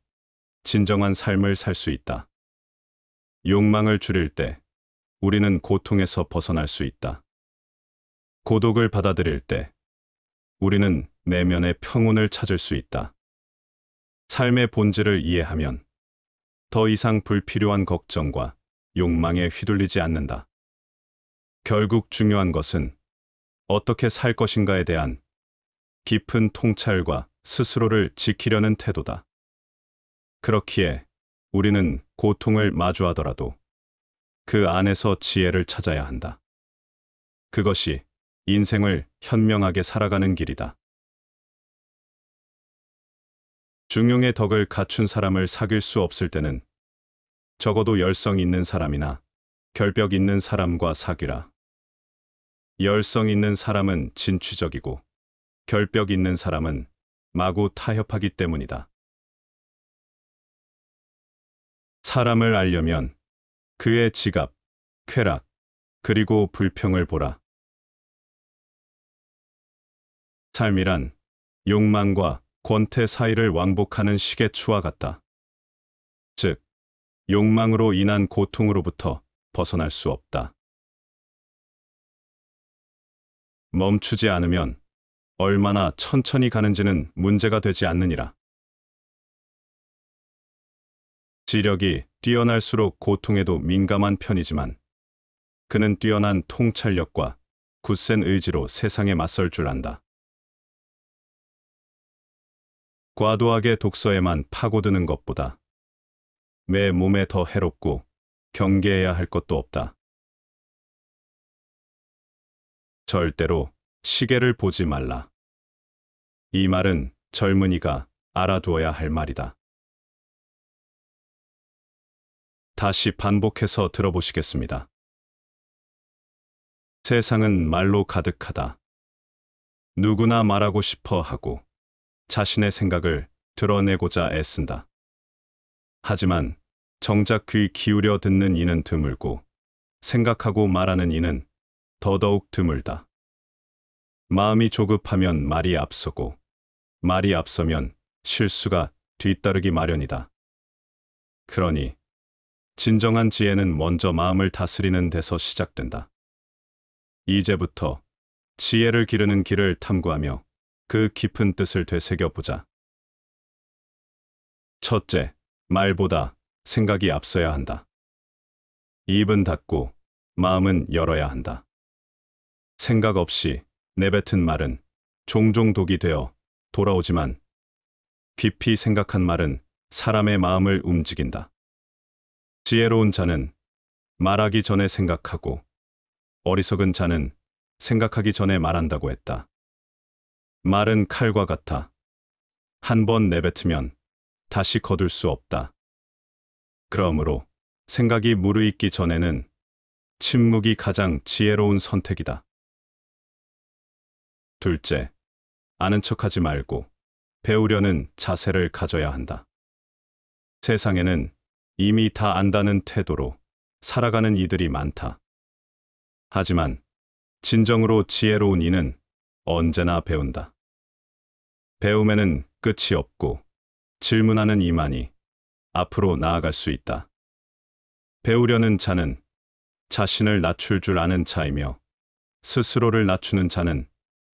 진정한 삶을 살 수 있다. 욕망을 줄일 때 우리는 고통에서 벗어날 수 있다. 고독을 받아들일 때 우리는 내면의 평온을 찾을 수 있다. 삶의 본질을 이해하면 더 이상 불필요한 걱정과 욕망에 휘둘리지 않는다. 결국 중요한 것은 어떻게 살 것인가에 대한 깊은 통찰과 스스로를 지키려는 태도다. 그렇기에 우리는 고통을 마주하더라도 그 안에서 지혜를 찾아야 한다. 그것이 인생을 현명하게 살아가는 길이다. 중용의 덕을 갖춘 사람을 사귈 수 없을 때는 적어도 열성 있는 사람이나 결벽 있는 사람과 사귀라. 열성 있는 사람은 진취적이고 결벽 있는 사람은 마구 타협하기 때문이다. 사람을 알려면 그의 지갑, 쾌락, 그리고 불평을 보라. 삶이란 욕망과 권태 사이를 왕복하는 시계추와 같다. 즉, 욕망으로 인한 고통으로부터 벗어날 수 없다. 멈추지 않으면 얼마나 천천히 가는지는 문제가 되지 않느니라. 지력이 뛰어날수록 고통에도 민감한 편이지만 그는 뛰어난 통찰력과 굳센 의지로 세상에 맞설 줄 안다. 과도하게 독서에만 파고드는 것보다 내 몸에 더 해롭고 경계해야 할 것도 없다. 절대로 시계를 보지 말라. 이 말은 젊은이가 알아두어야 할 말이다. 다시 반복해서 들어보시겠습니다. 세상은 말로 가득하다. 누구나 말하고 싶어 하고 자신의 생각을 드러내고자 애쓴다. 하지만 정작 귀 기울여 듣는 이는 드물고 생각하고 말하는 이는 더더욱 드물다. 마음이 조급하면 말이 앞서고 말이 앞서면 실수가 뒤따르기 마련이다. 그러니 진정한 지혜는 먼저 마음을 다스리는 데서 시작된다. 이제부터 지혜를 기르는 길을 탐구하며 그 깊은 뜻을 되새겨보자. 첫째, 말보다 생각이 앞서야 한다. 입은 닫고 마음은 열어야 한다. 생각 없이 내뱉은 말은 종종 독이 되어 돌아오지만 깊이 생각한 말은 사람의 마음을 움직인다. 지혜로운 자는 말하기 전에 생각하고 어리석은 자는 생각하기 전에 말한다고 했다. 말은 칼과 같아. 한 번 내뱉으면 다시 거둘 수 없다. 그러므로 생각이 무르익기 전에는 침묵이 가장 지혜로운 선택이다. 둘째, 아는 척하지 말고 배우려는 자세를 가져야 한다. 세상에는 이미 다 안다는 태도로 살아가는 이들이 많다. 하지만 진정으로 지혜로운 이는 언제나 배운다. 배움에는 끝이 없고 질문하는 이만이 앞으로 나아갈 수 있다. 배우려는 자는 자신을 낮출 줄 아는 자이며 스스로를 낮추는 자는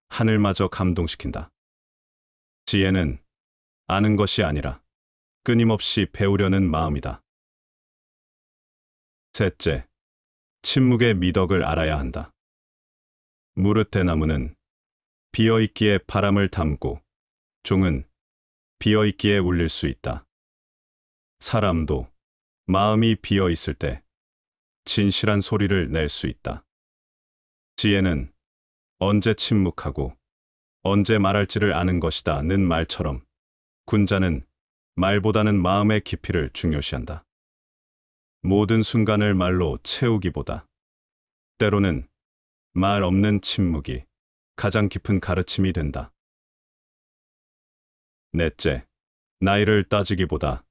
하늘마저 감동시킨다. 지혜는 아는 것이 아니라 끊임없이 배우려는 마음이다. 셋째, 침묵의 미덕을 알아야 한다. 무릇대나무는 비어있기에 바람을 담고 종은 비어있기에 울릴 수 있다. 사람도 마음이 비어있을 때 진실한 소리를 낼 수 있다. 지혜는 언제 침묵하고 언제 말할지를 아는 것이다 는 말처럼 군자는 말보다는 마음의 깊이를 중요시한다. 모든 순간을 말로 채우기보다 때로는 말 없는 침묵이 가장 깊은 가르침이 된다. 넷째, 나이를 따지기보다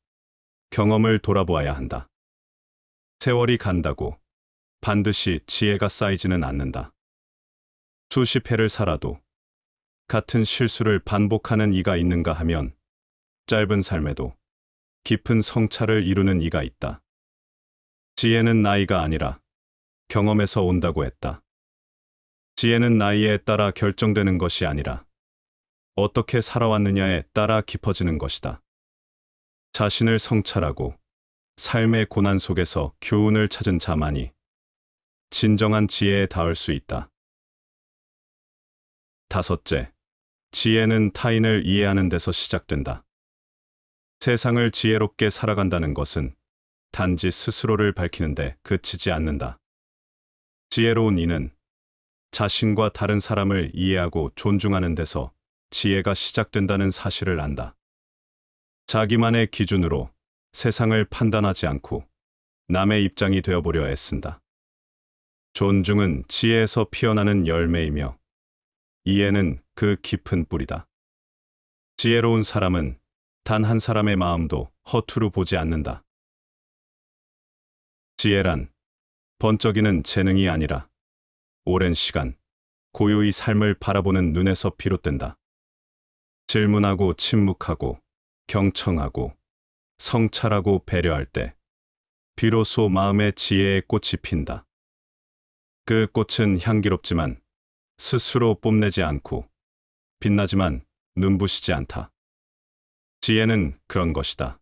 경험을 돌아보아야 한다. 세월이 간다고 반드시 지혜가 쌓이지는 않는다. 수십 해를 살아도 같은 실수를 반복하는 이가 있는가 하면 짧은 삶에도 깊은 성찰을 이루는 이가 있다. 지혜는 나이가 아니라 경험에서 온다고 했다. 지혜는 나이에 따라 결정되는 것이 아니라 어떻게 살아왔느냐에 따라 깊어지는 것이다. 자신을 성찰하고 삶의 고난 속에서 교훈을 찾은 자만이 진정한 지혜에 닿을 수 있다. 다섯째, 지혜는 타인을 이해하는 데서 시작된다. 세상을 지혜롭게 살아간다는 것은 단지 스스로를 밝히는데 그치지 않는다. 지혜로운 이는 자신과 다른 사람을 이해하고 존중하는 데서 지혜가 시작된다는 사실을 안다. 자기만의 기준으로 세상을 판단하지 않고 남의 입장이 되어보려 애쓴다. 존중은 지혜에서 피어나는 열매이며 이해는 그 깊은 뿌리다. 지혜로운 사람은 단 한 사람의 마음도 허투루 보지 않는다. 지혜란 번쩍이는 재능이 아니라 오랜 시간 고요히 삶을 바라보는 눈에서 비롯된다. 질문하고 침묵하고 경청하고 성찰하고 배려할 때 비로소 마음의 지혜의 꽃이 핀다. 그 꽃은 향기롭지만 스스로 뽐내지 않고 빛나지만 눈부시지 않다. 지혜는 그런 것이다.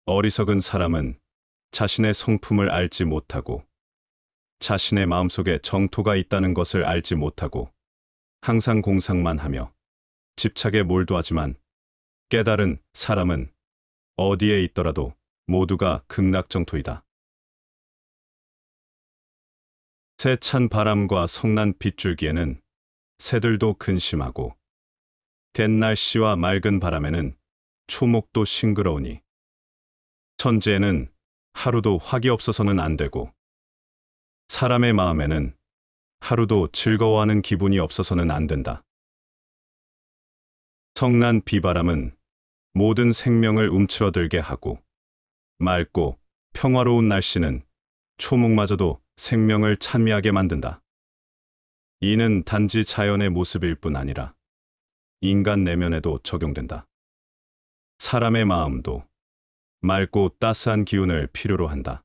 어리석은 사람은 자신의 성품을 알지 못하고 자신의 마음속에 정토가 있다는 것을 알지 못하고 항상 공상만 하며 집착에 몰두하지만 깨달은 사람은 어디에 있더라도 모두가 극락정토이다. 세찬 바람과 성난 빗줄기에는 새들도 근심하고 갠 날씨와 맑은 바람에는 초목도 싱그러우니 천지에는 하루도 화기 없어서는 안 되고, 사람의 마음에는 하루도 즐거워하는 기분이 없어서는 안 된다. 성난 비바람은 모든 생명을 움츠러들게 하고, 맑고 평화로운 날씨는 초목마저도 생명을 찬미하게 만든다. 이는 단지 자연의 모습일 뿐 아니라 인간 내면에도 적용된다. 사람의 마음도 맑고 따스한 기운을 필요로 한다.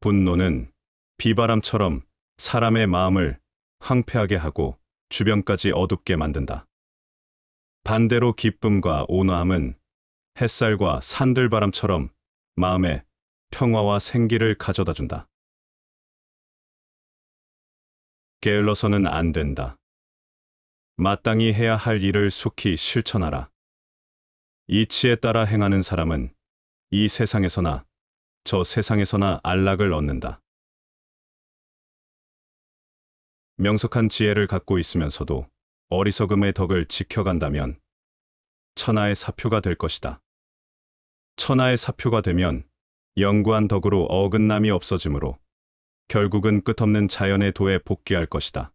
분노는 비바람처럼 사람의 마음을 황폐하게 하고 주변까지 어둡게 만든다. 반대로 기쁨과 온화함은 햇살과 산들바람처럼 마음에 평화와 생기를 가져다 준다. 게을러서는 안 된다. 마땅히 해야 할 일을 속히 실천하라. 이치에 따라 행하는 사람은 이 세상에서나 저 세상에서나 안락을 얻는다. 명석한 지혜를 갖고 있으면서도 어리석음의 덕을 지켜간다면 천하의 사표가 될 것이다. 천하의 사표가 되면 영구한 덕으로 어긋남이 없어지므로 결국은 끝없는 자연의 도에 복귀할 것이다.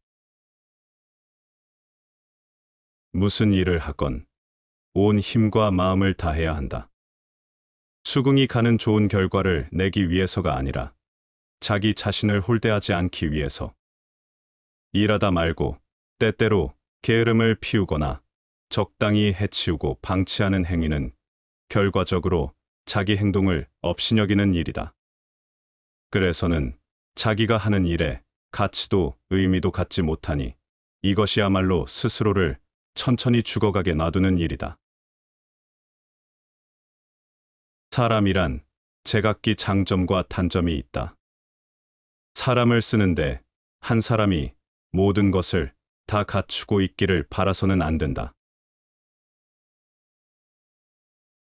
무슨 일을 하건 온 힘과 마음을 다해야 한다. 수긍이 가는 좋은 결과를 내기 위해서가 아니라 자기 자신을 홀대하지 않기 위해서. 일하다 말고 때때로 게으름을 피우거나 적당히 해치우고 방치하는 행위는 결과적으로 자기 행동을 업신여기는 일이다. 그래서는 자기가 하는 일에 가치도 의미도 갖지 못하니 이것이야말로 스스로를 천천히 죽어가게 놔두는 일이다. 사람이란 제각기 장점과 단점이 있다. 사람을 쓰는데 한 사람이 모든 것을 다 갖추고 있기를 바라서는 안 된다.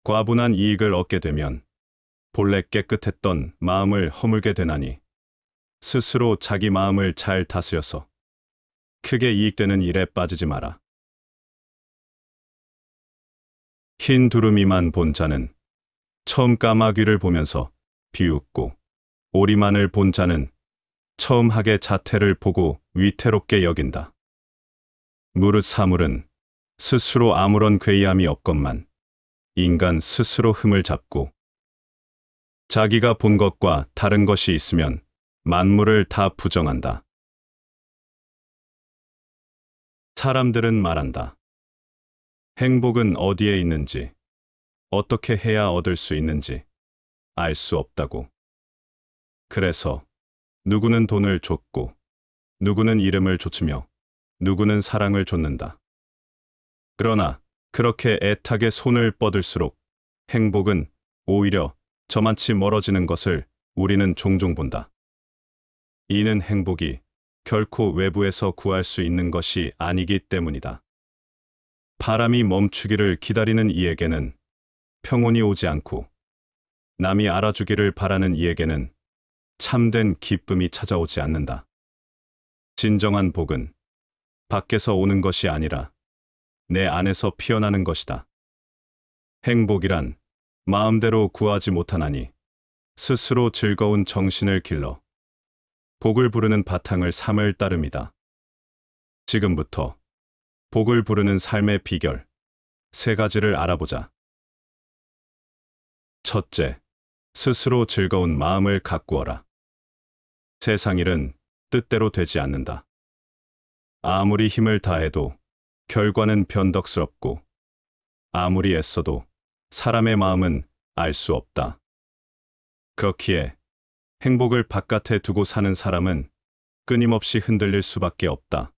과분한 이익을 얻게 되면 본래 깨끗했던 마음을 허물게 되나니 스스로 자기 마음을 잘 다스려서 크게 이익되는 일에 빠지지 마라. 흰 두루미만 본 자는 처음 까마귀를 보면서 비웃고, 오리만을 본 자는 처음 학의 자태를 보고 위태롭게 여긴다. 무릇 사물은 스스로 아무런 괴이함이 없건만 인간 스스로 흠을 잡고 자기가 본 것과 다른 것이 있으면 만물을 다 부정한다. 사람들은 말한다. 행복은 어디에 있는지, 어떻게 해야 얻을 수 있는지 알 수 없다고. 그래서 누구는 돈을 줬고, 누구는 이름을 줬으며, 누구는 사랑을 줬는다. 그러나 그렇게 애타게 손을 뻗을수록 행복은 오히려 저만치 멀어지는 것을 우리는 종종 본다. 이는 행복이 결코 외부에서 구할 수 있는 것이 아니기 때문이다. 바람이 멈추기를 기다리는 이에게는 평온이 오지 않고, 남이 알아주기를 바라는 이에게는 참된 기쁨이 찾아오지 않는다. 진정한 복은 밖에서 오는 것이 아니라 내 안에서 피어나는 것이다. 행복이란 마음대로 구하지 못하나니 스스로 즐거운 정신을 길러 복을 부르는 바탕을 삼을 따름이다. 지금부터 복을 부르는 삶의 비결 3가지를 알아보자. 첫째, 스스로 즐거운 마음을 가꾸어라. 세상 일은 뜻대로 되지 않는다. 아무리 힘을 다해도 결과는 변덕스럽고, 아무리 애써도 사람의 마음은 알 수 없다. 그렇기에 행복을 바깥에 두고 사는 사람은 끊임없이 흔들릴 수밖에 없다.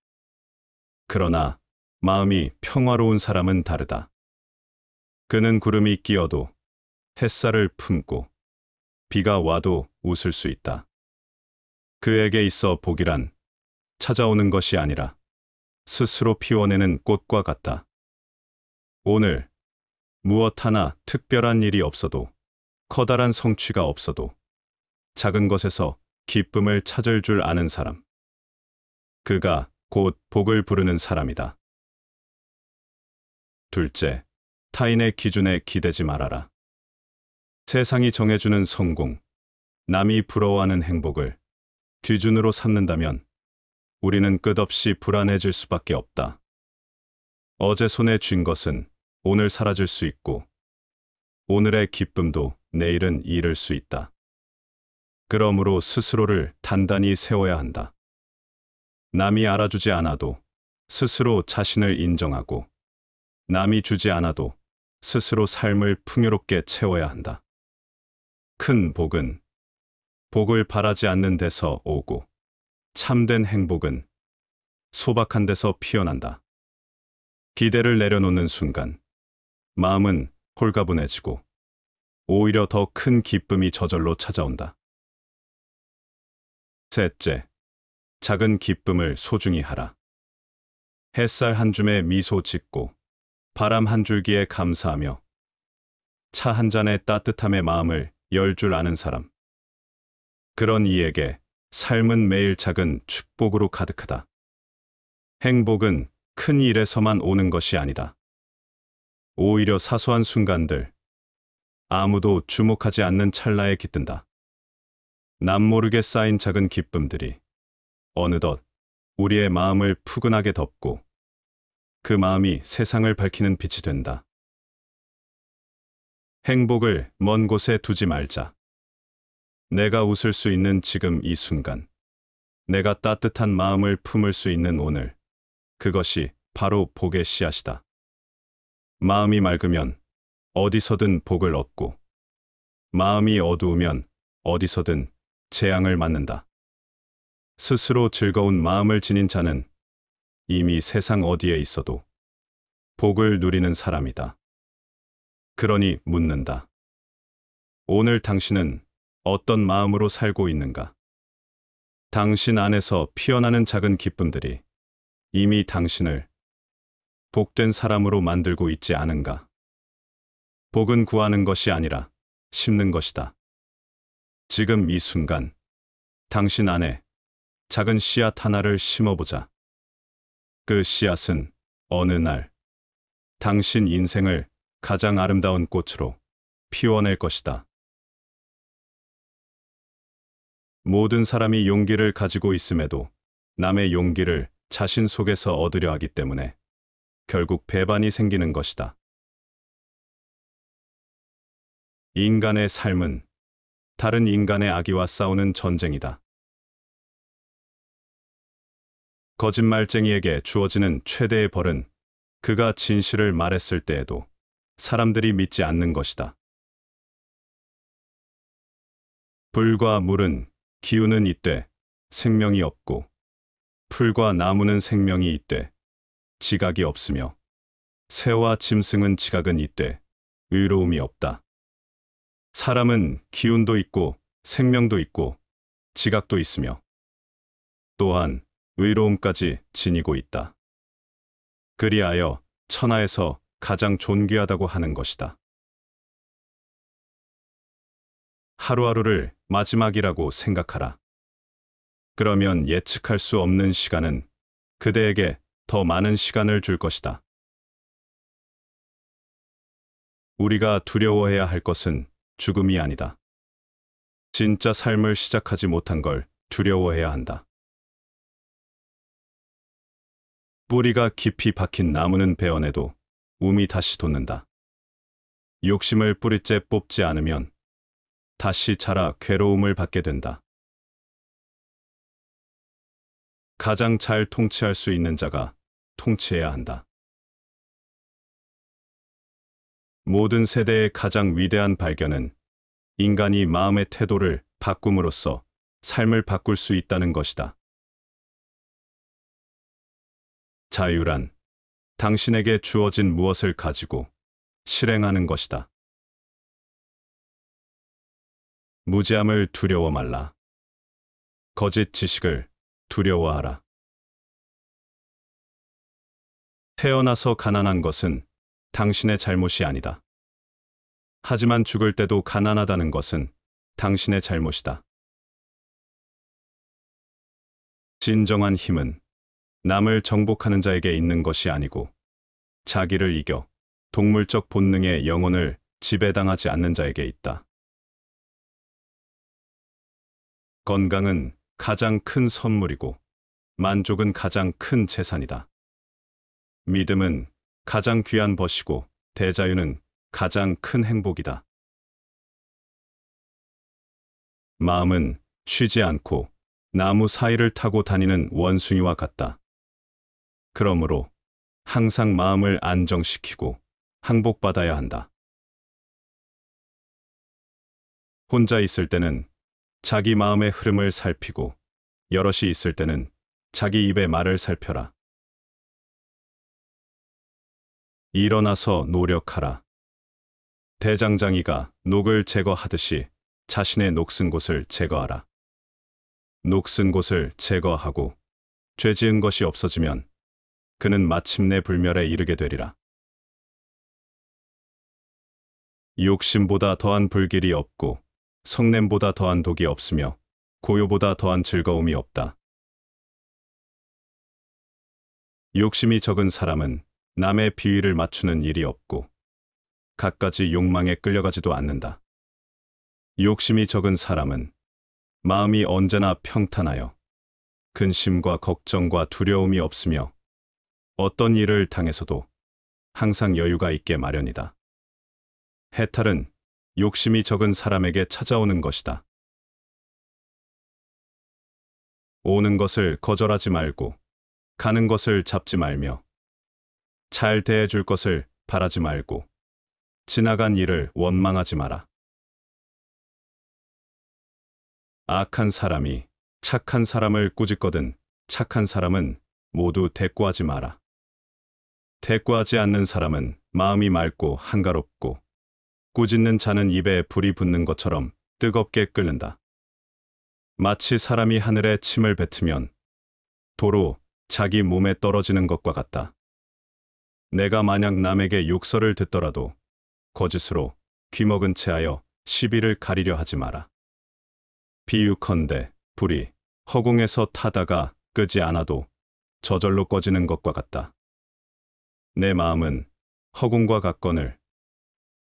그러나 마음이 평화로운 사람은 다르다. 그는 구름이 끼어도 햇살을 품고 비가 와도 웃을 수 있다. 그에게 있어 복이란 찾아오는 것이 아니라 스스로 피워내는 꽃과 같다. 오늘 무엇 하나 특별한 일이 없어도, 커다란 성취가 없어도 작은 것에서 기쁨을 찾을 줄 아는 사람. 그가 곧 복을 부르는 사람이다. 둘째, 타인의 기준에 기대지 말아라. 세상이 정해주는 성공, 남이 부러워하는 행복을 기준으로 삼는다면 우리는 끝없이 불안해질 수밖에 없다. 어제 손에 쥔 것은 오늘 사라질 수 있고, 오늘의 기쁨도 내일은 잃을 수 있다. 그러므로 스스로를 단단히 세워야 한다. 남이 알아주지 않아도 스스로 자신을 인정하고, 남이 주지 않아도 스스로 삶을 풍요롭게 채워야 한다. 큰 복은 복을 바라지 않는 데서 오고, 참된 행복은 소박한 데서 피어난다. 기대를 내려놓는 순간 마음은 홀가분해지고 오히려 더 큰 기쁨이 저절로 찾아온다. 셋째, 작은 기쁨을 소중히 하라. 햇살 한 줌에 미소 짓고 바람 한 줄기에 감사하며 차 한 잔의 따뜻함에 마음을 열 줄 아는 사람. 그런 이에게 삶은 매일 작은 축복으로 가득하다. 행복은 큰 일에서만 오는 것이 아니다. 오히려 사소한 순간들, 아무도 주목하지 않는 찰나에 깃든다. 남모르게 쌓인 작은 기쁨들이 어느덧 우리의 마음을 푸근하게 덮고 그 마음이 세상을 밝히는 빛이 된다. 행복을 먼 곳에 두지 말자. 내가 웃을 수 있는 지금 이 순간, 내가 따뜻한 마음을 품을 수 있는 오늘, 그것이 바로 복의 씨앗이다. 마음이 맑으면 어디서든 복을 얻고, 마음이 어두우면 어디서든 재앙을 맞는다. 스스로 즐거운 마음을 지닌 자는 이미 세상 어디에 있어도 복을 누리는 사람이다. 그러니 묻는다. 오늘 당신은 어떤 마음으로 살고 있는가? 당신 안에서 피어나는 작은 기쁨들이 이미 당신을 복된 사람으로 만들고 있지 않은가? 복은 구하는 것이 아니라 심는 것이다. 지금 이 순간, 당신 안에 작은 씨앗 하나를 심어보자. 그 씨앗은 어느 날 당신 인생을 가장 아름다운 꽃으로 피워낼 것이다. 모든 사람이 용기를 가지고 있음에도 남의 용기를 자신 속에서 얻으려 하기 때문에 결국 배반이 생기는 것이다. 인간의 삶은 다른 인간의 악의와 싸우는 전쟁이다. 거짓말쟁이에게 주어지는 최대의 벌은 그가 진실을 말했을 때에도 사람들이 믿지 않는 것이다. 불과 물은 기운은 있되 생명이 없고, 풀과 나무는 생명이 있되 지각이 없으며, 새와 짐승은 지각은 있되 의로움이 없다. 사람은 기운도 있고 생명도 있고 지각도 있으며 또한 의로움까지 지니고 있다. 그리하여 천하에서 가장 존귀하다고 하는 것이다. 하루하루를 마지막이라고 생각하라. 그러면 예측할 수 없는 시간은 그대에게 더 많은 시간을 줄 것이다. 우리가 두려워해야 할 것은 죽음이 아니다. 진짜 삶을 시작하지 못한 걸 두려워해야 한다. 뿌리가 깊이 박힌 나무는 베어내도 움이 다시 돋는다. 욕심을 뿌리째 뽑지 않으면 다시 자라 괴로움을 받게 된다. 가장 잘 통치할 수 있는 자가 통치해야 한다. 모든 세대의 가장 위대한 발견은 인간이 마음의 태도를 바꿈으로써 삶을 바꿀 수 있다는 것이다. 자유란 당신에게 주어진 무엇을 가지고 실행하는 것이다. 무지함을 두려워 말라. 거짓 지식을 두려워하라. 태어나서 가난한 것은 당신의 잘못이 아니다. 하지만 죽을 때도 가난하다는 것은 당신의 잘못이다. 진정한 힘은 남을 정복하는 자에게 있는 것이 아니고 자기를 이겨 동물적 본능의 영혼을 지배당하지 않는 자에게 있다. 건강은 가장 큰 선물이고 만족은 가장 큰 재산이다. 믿음은 가장 귀한 벗이고 대자유는 가장 큰 행복이다. 마음은 쉬지 않고 나무 사이를 타고 다니는 원숭이와 같다. 그러므로 항상 마음을 안정시키고 항복받아야 한다. 혼자 있을 때는 자기 마음의 흐름을 살피고 여럿이 있을 때는 자기 입의 말을 살펴라. 일어나서 노력하라. 대장장이가 녹을 제거하듯이 자신의 녹슨 곳을 제거하라. 녹슨 곳을 제거하고 죄 지은 것이 없어지면 그는 마침내 불멸에 이르게 되리라. 욕심보다 더한 불길이 없고 성냄보다 더한 독이 없으며 고요보다 더한 즐거움이 없다. 욕심이 적은 사람은 남의 비위를 맞추는 일이 없고 갖가지 욕망에 끌려가지도 않는다. 욕심이 적은 사람은 마음이 언제나 평탄하여 근심과 걱정과 두려움이 없으며 어떤 일을 당해서도 항상 여유가 있게 마련이다. 해탈은 욕심이 적은 사람에게 찾아오는 것이다. 오는 것을 거절하지 말고 가는 것을 잡지 말며 잘 대해줄 것을 바라지 말고 지나간 일을 원망하지 마라. 악한 사람이 착한 사람을 꾸짖거든 착한 사람은 모두 대꾸하지 마라. 대꾸하지 않는 사람은 마음이 맑고 한가롭고 꾸짖는 자는 입에 불이 붙는 것처럼 뜨겁게 끓는다. 마치 사람이 하늘에 침을 뱉으면 도로 자기 몸에 떨어지는 것과 같다. 내가 만약 남에게 욕설을 듣더라도 거짓으로 귀먹은 채하여 시비를 가리려 하지 마라. 비유컨대 불이 허공에서 타다가 끄지 않아도 저절로 꺼지는 것과 같다. 내 마음은 허공과 같거늘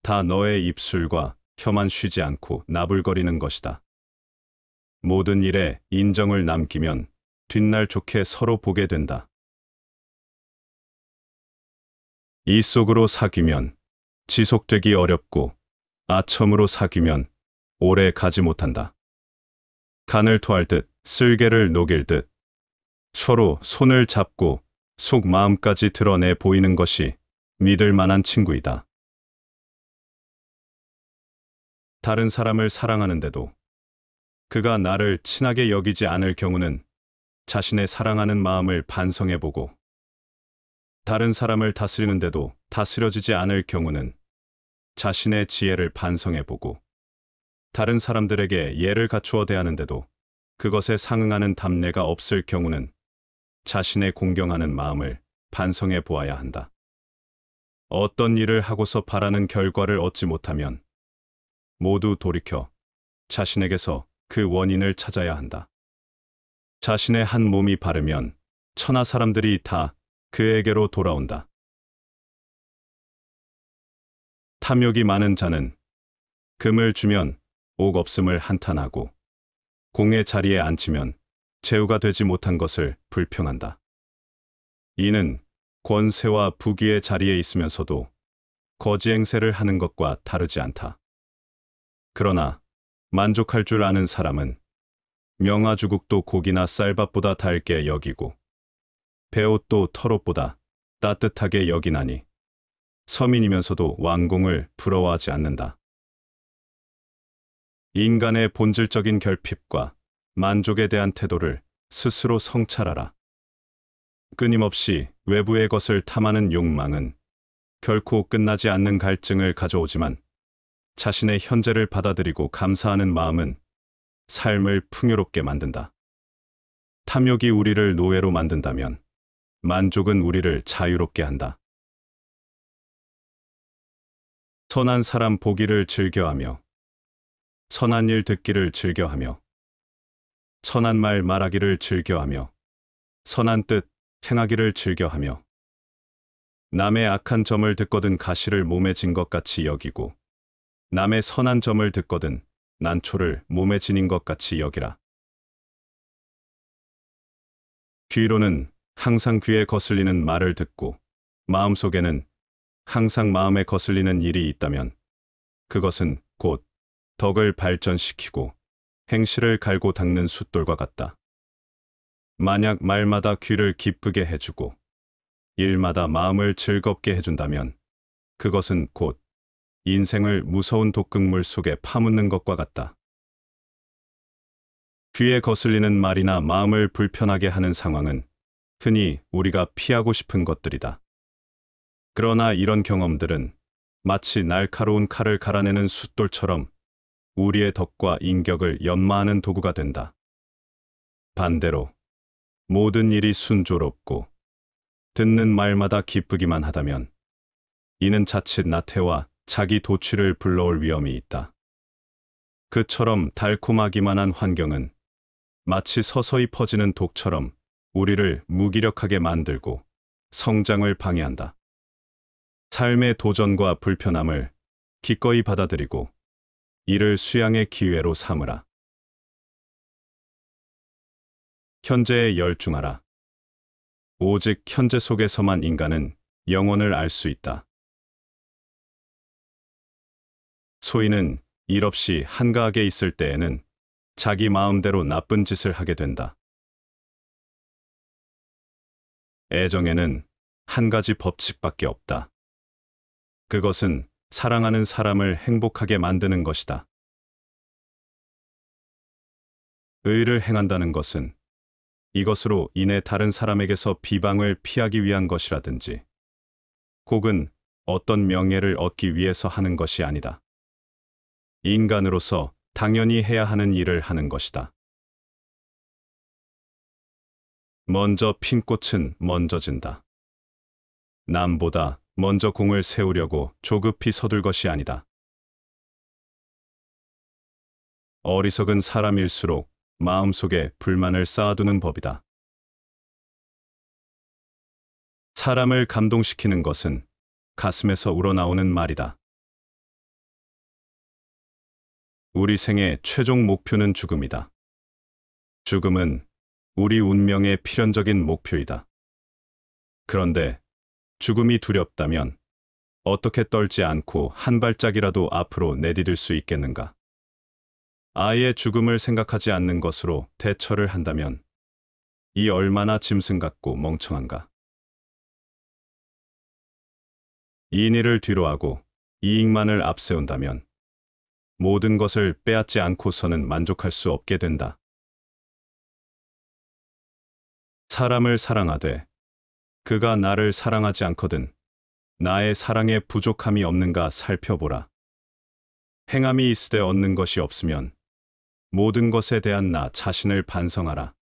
다 너의 입술과 혀만 쉬지 않고 나불거리는 것이다. 모든 일에 인정을 남기면 뒷날 좋게 서로 보게 된다. 이 속으로 사귀면 지속되기 어렵고 아첨으로 사귀면 오래 가지 못한다. 간을 토할 듯 쓸개를 녹일 듯 서로 손을 잡고 속 마음까지 드러내 보이는 것이 믿을 만한 친구이다. 다른 사람을 사랑하는데도 그가 나를 친하게 여기지 않을 경우는 자신의 사랑하는 마음을 반성해보고 다른 사람을 다스리는데도 다스려지지 않을 경우는 자신의 지혜를 반성해보고 다른 사람들에게 예를 갖추어 대하는데도 그것에 상응하는 답례가 없을 경우는 자신의 공경하는 마음을 반성해 보아야 한다. 어떤 일을 하고서 바라는 결과를 얻지 못하면 모두 돌이켜 자신에게서 그 원인을 찾아야 한다. 자신의 한 몸이 바르면 천하 사람들이 다 그에게로 돌아온다. 탐욕이 많은 자는 금을 주면 옥 없음을 한탄하고 공의 자리에 앉히면 제후가 되지 못한 것을 불평한다. 이는 권세와 부귀의 자리에 있으면서도 거지 행세를 하는 것과 다르지 않다. 그러나 만족할 줄 아는 사람은 명아주국도 고기나 쌀밥보다 달게 여기고 배옷도 털옷보다 따뜻하게 여기나니 서민이면서도 왕공을 부러워하지 않는다. 인간의 본질적인 결핍과 만족에 대한 태도를 스스로 성찰하라. 끊임없이 외부의 것을 탐하는 욕망은 결코 끝나지 않는 갈증을 가져오지만 자신의 현재를 받아들이고 감사하는 마음은 삶을 풍요롭게 만든다. 탐욕이 우리를 노예로 만든다면 만족은 우리를 자유롭게 한다. 선한 사람 보기를 즐겨하며 선한 일 듣기를 즐겨하며 선한 말 말하기를 즐겨하며 선한 뜻 행하기를 즐겨하며 남의 악한 점을 듣거든 가시를 몸에 진 것 같이 여기고 남의 선한 점을 듣거든 난초를 몸에 지닌 것 같이 여기라. 귀로는 항상 귀에 거슬리는 말을 듣고 마음속에는 항상 마음에 거슬리는 일이 있다면 그것은 곧 덕을 발전시키고 행실을 갈고 닦는 숫돌과 같다. 만약 말마다 귀를 기쁘게 해주고 일마다 마음을 즐겁게 해준다면 그것은 곧 인생을 무서운 독극물 속에 파묻는 것과 같다. 귀에 거슬리는 말이나 마음을 불편하게 하는 상황은 흔히 우리가 피하고 싶은 것들이다. 그러나 이런 경험들은 마치 날카로운 칼을 갈아내는 숫돌처럼 우리의 덕과 인격을 연마하는 도구가 된다. 반대로 모든 일이 순조롭고 듣는 말마다 기쁘기만 하다면 이는 자칫 나태와 자기 도취를 불러올 위험이 있다. 그처럼 달콤하기만 한 환경은 마치 서서히 퍼지는 독처럼 우리를 무기력하게 만들고 성장을 방해한다. 삶의 도전과 불편함을 기꺼이 받아들이고 이를 수양의 기회로 삼으라. 현재에 열중하라. 오직 현재 속에서만 인간은 영혼을 알 수 있다. 소인은 일 없이 한가하게 있을 때에는 자기 마음대로 나쁜 짓을 하게 된다. 애정에는 한 가지 법칙밖에 없다. 그것은 사랑하는 사람을 행복하게 만드는 것이다. 의를 행한다는 것은 이것으로 인해 다른 사람에게서 비방을 피하기 위한 것이라든지 혹은 어떤 명예를 얻기 위해서 하는 것이 아니다. 인간으로서 당연히 해야 하는 일을 하는 것이다. 먼저 핀 꽃은 먼저 진다. 남보다 먼저 공을 세우려고 조급히 서둘 것이 아니다. 어리석은 사람일수록 마음속에 불만을 쌓아두는 법이다. 사람을 감동시키는 것은 가슴에서 우러나오는 말이다. 우리 생의 최종 목표는 죽음이다. 죽음은 우리 운명의 필연적인 목표이다. 그런데 죽음이 두렵다면 어떻게 떨지 않고 한 발짝이라도 앞으로 내디딜 수 있겠는가? 아예 죽음을 생각하지 않는 것으로 대처를 한다면 이 얼마나 짐승 같고 멍청한가? 인의를 뒤로하고 이익만을 앞세운다면 모든 것을 빼앗지 않고서는 만족할 수 없게 된다. 사람을 사랑하되 그가 나를 사랑하지 않거든 나의 사랑에 부족함이 없는가 살펴보라. 행함이 있으되 얻는 것이 없으면 모든 것에 대한 나 자신을 반성하라.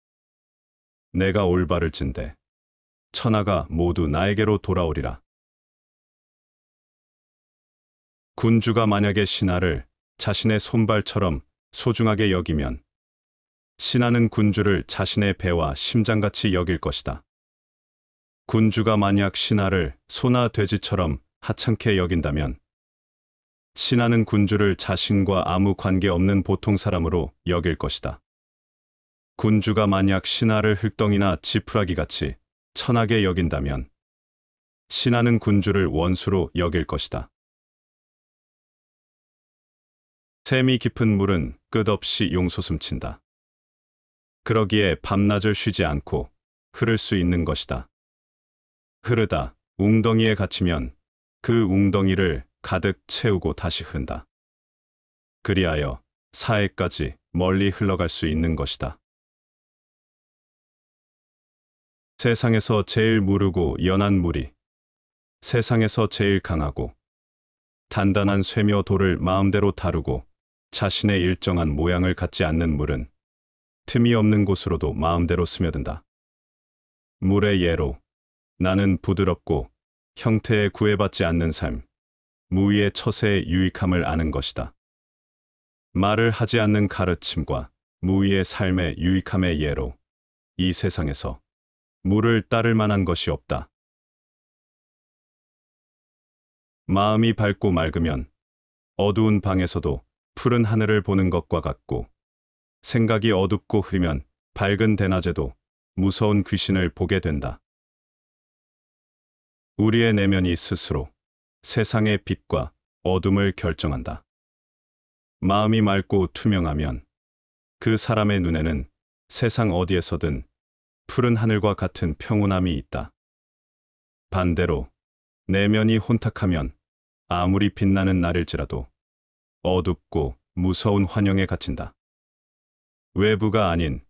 내가 올바를진대 천하가 모두 나에게로 돌아오리라. 군주가 만약에 신하를 자신의 손발처럼 소중하게 여기면 신하는 군주를 자신의 배와 심장같이 여길 것이다. 군주가 만약 신하를 소나 돼지처럼 하찮게 여긴다면 신하는 군주를 자신과 아무 관계없는 보통 사람으로 여길 것이다. 군주가 만약 신하를 흙덩이나 지푸라기같이 천하게 여긴다면 신하는 군주를 원수로 여길 것이다. 샘이 깊은 물은 끝없이 용솟음친다. 그러기에 밤낮을 쉬지 않고 흐를 수 있는 것이다. 흐르다 웅덩이에 갇히면 그 웅덩이를 가득 채우고 다시 흔다. 그리하여 사해까지 멀리 흘러갈 수 있는 것이다. 세상에서 제일 무르고 연한 물이 세상에서 제일 강하고 단단한 쇠며 돌을 마음대로 다루고 자신의 일정한 모양을 갖지 않는 물은 틈이 없는 곳으로도 마음대로 스며든다. 물의 예로 나는 부드럽고 형태에 구애받지 않는 삶, 무위의 처세의 유익함을 아는 것이다. 말을 하지 않는 가르침과 무위의 삶의 유익함의 예로 이 세상에서 물을 따를 만한 것이 없다. 마음이 밝고 맑으면 어두운 방에서도 푸른 하늘을 보는 것과 같고 생각이 어둡고 흐리면 밝은 대낮에도 무서운 귀신을 보게 된다. 우리의 내면이 스스로 세상의 빛과 어둠을 결정한다. 마음이 맑고 투명하면 그 사람의 눈에는 세상 어디에서든 푸른 하늘과 같은 평온함이 있다. 반대로 내면이 혼탁하면 아무리 빛나는 날일지라도 어둡고 무서운 환영에 갇힌다. 외부가 아닌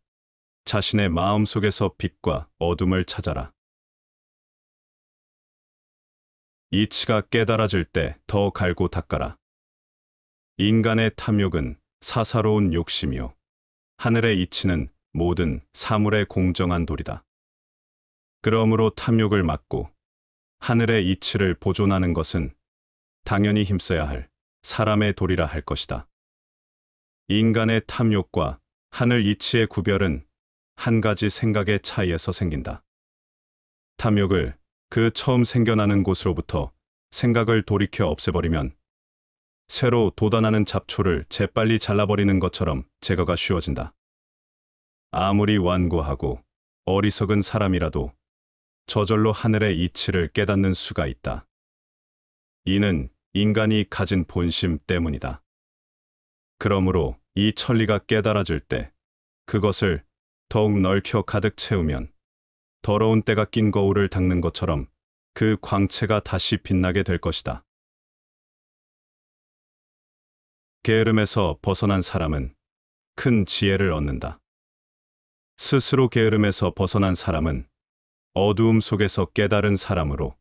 자신의 마음 속에서 빛과 어둠을 찾아라. 이치가 깨달아질 때 더 갈고 닦아라. 인간의 탐욕은 사사로운 욕심이요. 하늘의 이치는 모든 사물의 공정한 도리다. 그러므로 탐욕을 막고 하늘의 이치를 보존하는 것은 당연히 힘써야 할 사람의 도리라 할 것이다. 인간의 탐욕과 하늘 이치의 구별은 한 가지 생각의 차이에서 생긴다. 탐욕을 그 처음 생겨나는 곳으로부터 생각을 돌이켜 없애버리면 새로 돋아나는 잡초를 재빨리 잘라버리는 것처럼 제거가 쉬워진다. 아무리 완고하고 어리석은 사람이라도 저절로 하늘의 이치를 깨닫는 수가 있다. 이는 인간이 가진 본심 때문이다. 그러므로 이 천리가 깨달아질 때 그것을 더욱 넓혀 가득 채우면 더러운 때가 낀 거울을 닦는 것처럼 그 광채가 다시 빛나게 될 것이다. 게으름에서 벗어난 사람은 큰 지혜를 얻는다. 스스로 게으름에서 벗어난 사람은 어두움 속에서 깨달은 사람으로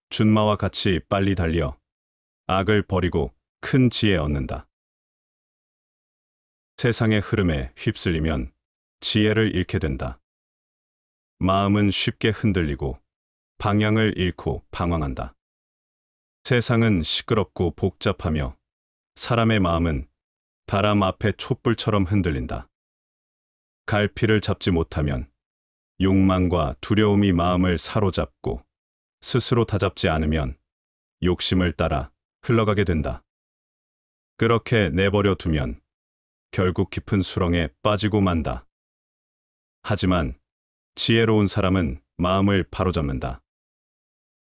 준마와 같이 빨리 달려 악을 버리고 큰 지혜 얻는다. 세상의 흐름에 휩쓸리면 지혜를 잃게 된다. 마음은 쉽게 흔들리고 방향을 잃고 방황한다. 세상은 시끄럽고 복잡하며 사람의 마음은 바람 앞에 촛불처럼 흔들린다. 갈피를 잡지 못하면 욕망과 두려움이 마음을 사로잡고 스스로 다잡지 않으면 욕심을 따라 흘러가게 된다. 그렇게 내버려 두면 결국 깊은 수렁에 빠지고 만다. 하지만 지혜로운 사람은 마음을 바로잡는다.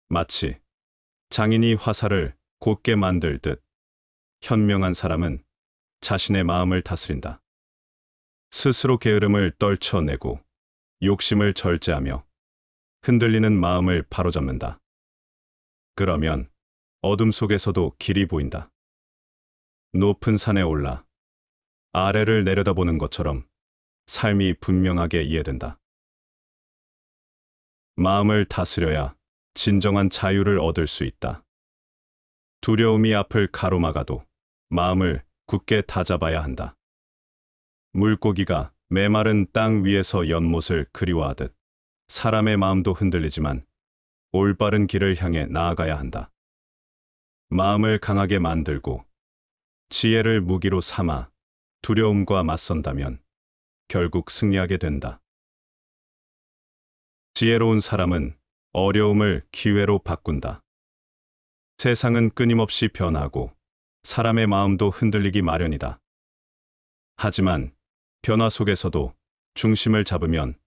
마치 장인이 화살을 곧게 만들듯 현명한 사람은 자신의 마음을 다스린다. 스스로 게으름을 떨쳐내고 욕심을 절제하며 흔들리는 마음을 바로잡는다. 그러면 어둠 속에서도 길이 보인다. 높은 산에 올라 아래를 내려다보는 것처럼 삶이 분명하게 이해된다. 마음을 다스려야 진정한 자유를 얻을 수 있다. 두려움이 앞을 가로막아도 마음을 굳게 다잡아야 한다. 물고기가 메마른 땅 위에서 연못을 그리워하듯 사람의 마음도 흔들리지만 올바른 길을 향해 나아가야 한다. 마음을 강하게 만들고 지혜를 무기로 삼아 두려움과 맞선다면 결국 승리하게 된다. 지혜로운 사람은 어려움을 기회로 바꾼다. 세상은 끊임없이 변하고 사람의 마음도 흔들리기 마련이다. 하지만 변화 속에서도 중심을 잡으면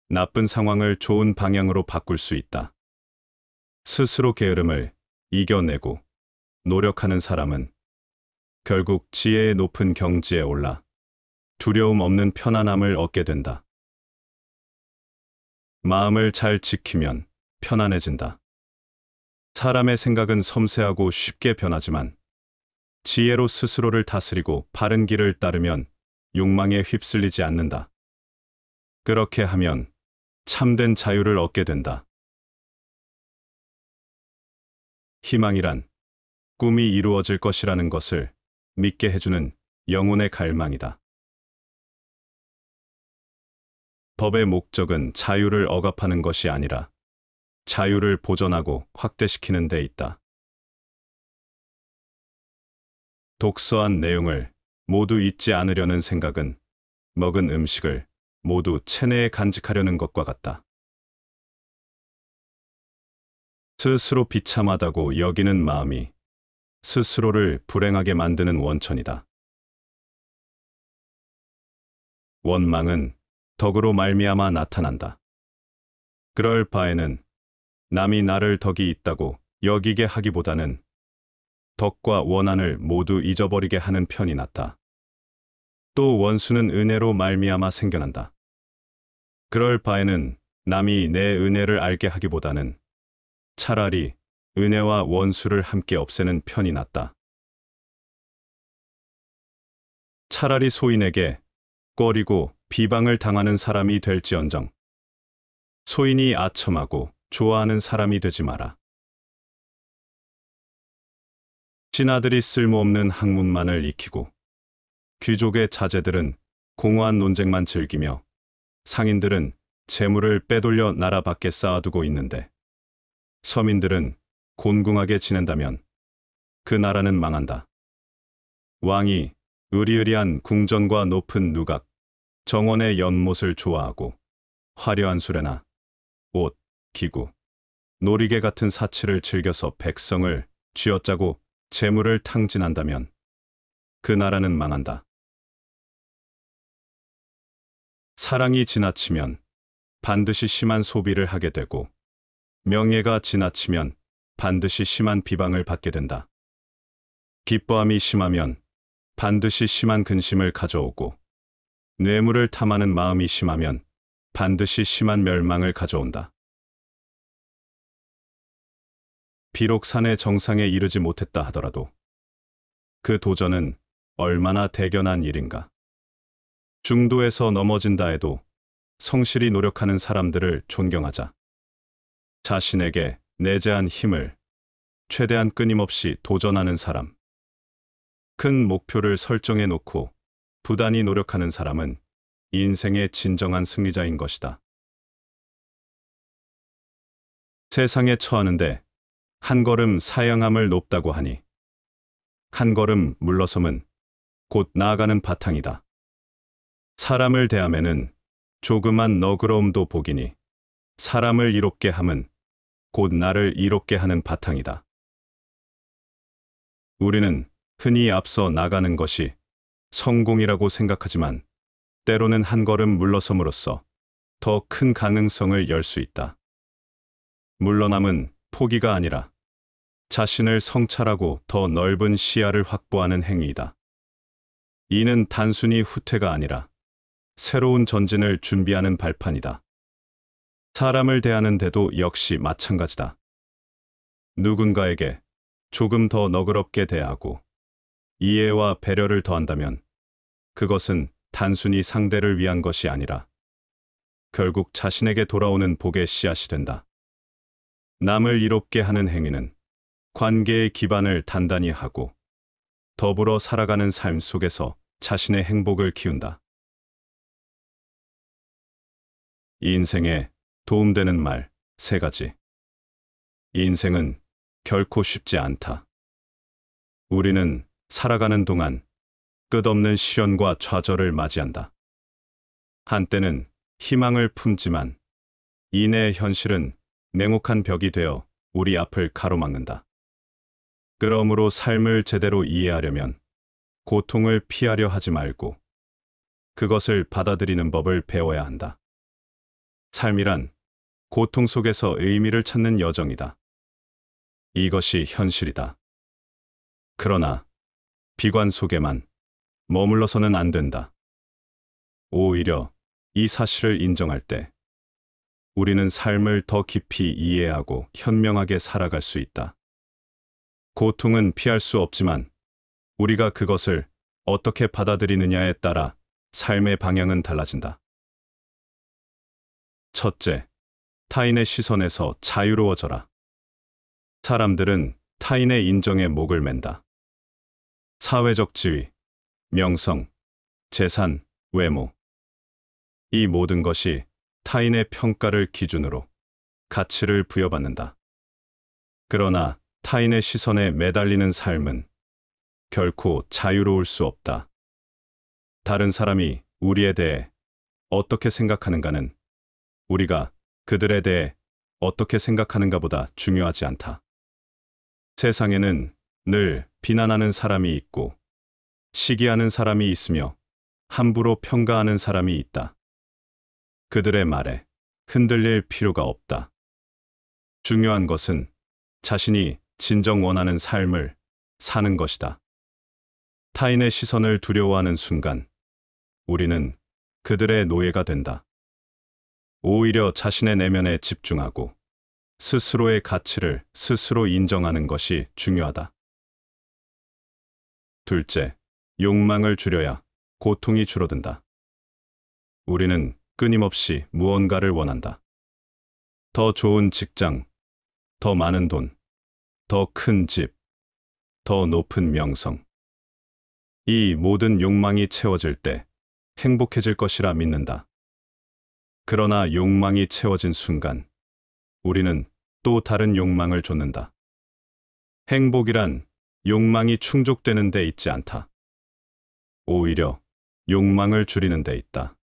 나쁜 상황을 좋은 방향으로 바꿀 수 있다. 스스로 게으름을 이겨내고 노력하는 사람은 결국 지혜의 높은 경지에 올라 두려움 없는 편안함을 얻게 된다. 마음을 잘 지키면 편안해진다. 사람의 생각은 섬세하고 쉽게 변하지만 지혜로 스스로를 다스리고 바른 길을 따르면 욕망에 휩쓸리지 않는다. 그렇게 하면 참된 자유를 얻게 된다. 희망이란 꿈이 이루어질 것이라는 것을 믿게 해주는 영혼의 갈망이다. 법의 목적은 자유를 억압하는 것이 아니라 자유를 보존하고 확대시키는 데 있다. 독서한 내용을 모두 잊지 않으려는 생각은 먹은 음식을 모두 체내에 간직하려는 것과 같다. 스스로 비참하다고 여기는 마음이 스스로를 불행하게 만드는 원천이다. 원망은 덕으로 말미암아 나타난다. 그럴 바에는 남이 나를 덕이 있다고 여기게 하기보다는 덕과 원한을 모두 잊어버리게 하는 편이 낫다. 또 원수는 은혜로 말미암아 생겨난다. 그럴 바에는 남이 내 은혜를 알게 하기보다는 차라리 은혜와 원수를 함께 없애는 편이 낫다. 차라리 소인에게 꺼리고 비방을 당하는 사람이 될지언정 소인이 아첨하고 좋아하는 사람이 되지 마라. 신하들이 쓸모없는 학문만을 익히고 귀족의 자제들은 공허한 논쟁만 즐기며 상인들은 재물을 빼돌려 나라 밖에 쌓아두고 있는데 서민들은 곤궁하게 지낸다면 그 나라는 망한다. 왕이 으리으리한 궁전과 높은 누각, 정원의 연못을 좋아하고 화려한 수레나 옷, 기구, 놀이개 같은 사치를 즐겨서 백성을 쥐어짜고 재물을 탕진한다면 그 나라는 망한다. 사랑이 지나치면 반드시 심한 소비를 하게 되고 명예가 지나치면 반드시 심한 비방을 받게 된다. 기뻐함이 심하면 반드시 심한 근심을 가져오고 뇌물을 탐하는 마음이 심하면 반드시 심한 멸망을 가져온다. 비록 산의 정상에 이르지 못했다 하더라도 그 도전은 얼마나 대견한 일인가. 중도에서 넘어진다 해도 성실히 노력하는 사람들을 존경하자. 자신에게 내재한 힘을 최대한 끊임없이 도전하는 사람. 큰 목표를 설정해 놓고 부단히 노력하는 사람은 인생의 진정한 승리자인 것이다. 세상에 처하는데 한 걸음 사양함을 높다고 하니 한 걸음 물러섬은 곧 나아가는 바탕이다. 사람을 대함에는 조그만 너그러움도 복이니 사람을 이롭게 함은 곧 나를 이롭게 하는 바탕이다. 우리는 흔히 앞서 나가는 것이 성공이라고 생각하지만 때로는 한 걸음 물러섬으로써 더 큰 가능성을 열 수 있다. 물러남은 포기가 아니라 자신을 성찰하고 더 넓은 시야를 확보하는 행위이다. 이는 단순히 후퇴가 아니라 새로운 전진을 준비하는 발판이다. 사람을 대하는 데도 역시 마찬가지다. 누군가에게 조금 더 너그럽게 대하고 이해와 배려를 더한다면 그것은 단순히 상대를 위한 것이 아니라 결국 자신에게 돌아오는 복의 씨앗이 된다. 남을 이롭게 하는 행위는 관계의 기반을 단단히 하고 더불어 살아가는 삶 속에서 자신의 행복을 키운다. 인생에 도움되는 말 3가지. 인생은 결코 쉽지 않다. 우리는 살아가는 동안 끝없는 시련과 좌절을 맞이한다. 한때는 희망을 품지만 이내 현실은 냉혹한 벽이 되어 우리 앞을 가로막는다. 그러므로 삶을 제대로 이해하려면 고통을 피하려 하지 말고 그것을 받아들이는 법을 배워야 한다. 삶이란 고통 속에서 의미를 찾는 여정이다. 이것이 현실이다. 그러나 비관 속에만 머물러서는 안 된다. 오히려 이 사실을 인정할 때 우리는 삶을 더 깊이 이해하고 현명하게 살아갈 수 있다. 고통은 피할 수 없지만 우리가 그것을 어떻게 받아들이느냐에 따라 삶의 방향은 달라진다. 첫째, 타인의 시선에서 자유로워져라. 사람들은 타인의 인정에 목을 맨다. 사회적 지위, 명성, 재산, 외모. 이 모든 것이 타인의 평가를 기준으로 가치를 부여받는다. 그러나 타인의 시선에 매달리는 삶은 결코 자유로울 수 없다. 다른 사람이 우리에 대해 어떻게 생각하는가는 우리가 그들에 대해 어떻게 생각하는가보다 중요하지 않다. 세상에는 늘 비난하는 사람이 있고 시기하는 사람이 있으며 함부로 평가하는 사람이 있다. 그들의 말에 흔들릴 필요가 없다. 중요한 것은 자신이 진정 원하는 삶을 사는 것이다. 타인의 시선을 두려워하는 순간 우리는 그들의 노예가 된다. 오히려 자신의 내면에 집중하고 스스로의 가치를 스스로 인정하는 것이 중요하다. 둘째, 욕망을 줄여야 고통이 줄어든다. 우리는 끊임없이 무언가를 원한다. 더 좋은 직장, 더 많은 돈, 더 큰 집, 더 높은 명성. 이 모든 욕망이 채워질 때 행복해질 것이라 믿는다. 그러나 욕망이 채워진 순간 우리는 또 다른 욕망을 좇는다. 행복이란 욕망이 충족되는 데 있지 않다. 오히려 욕망을 줄이는 데 있다.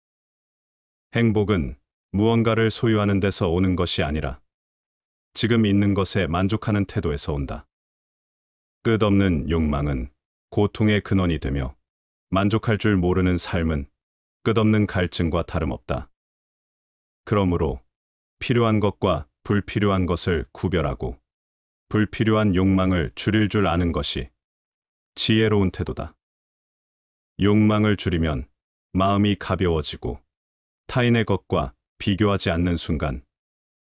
행복은 무언가를 소유하는 데서 오는 것이 아니라 지금 있는 것에 만족하는 태도에서 온다. 끝없는 욕망은 고통의 근원이 되며 만족할 줄 모르는 삶은 끝없는 갈증과 다름없다. 그러므로 필요한 것과 불필요한 것을 구별하고 불필요한 욕망을 줄일 줄 아는 것이 지혜로운 태도다. 욕망을 줄이면 마음이 가벼워지고 타인의 것과 비교하지 않는 순간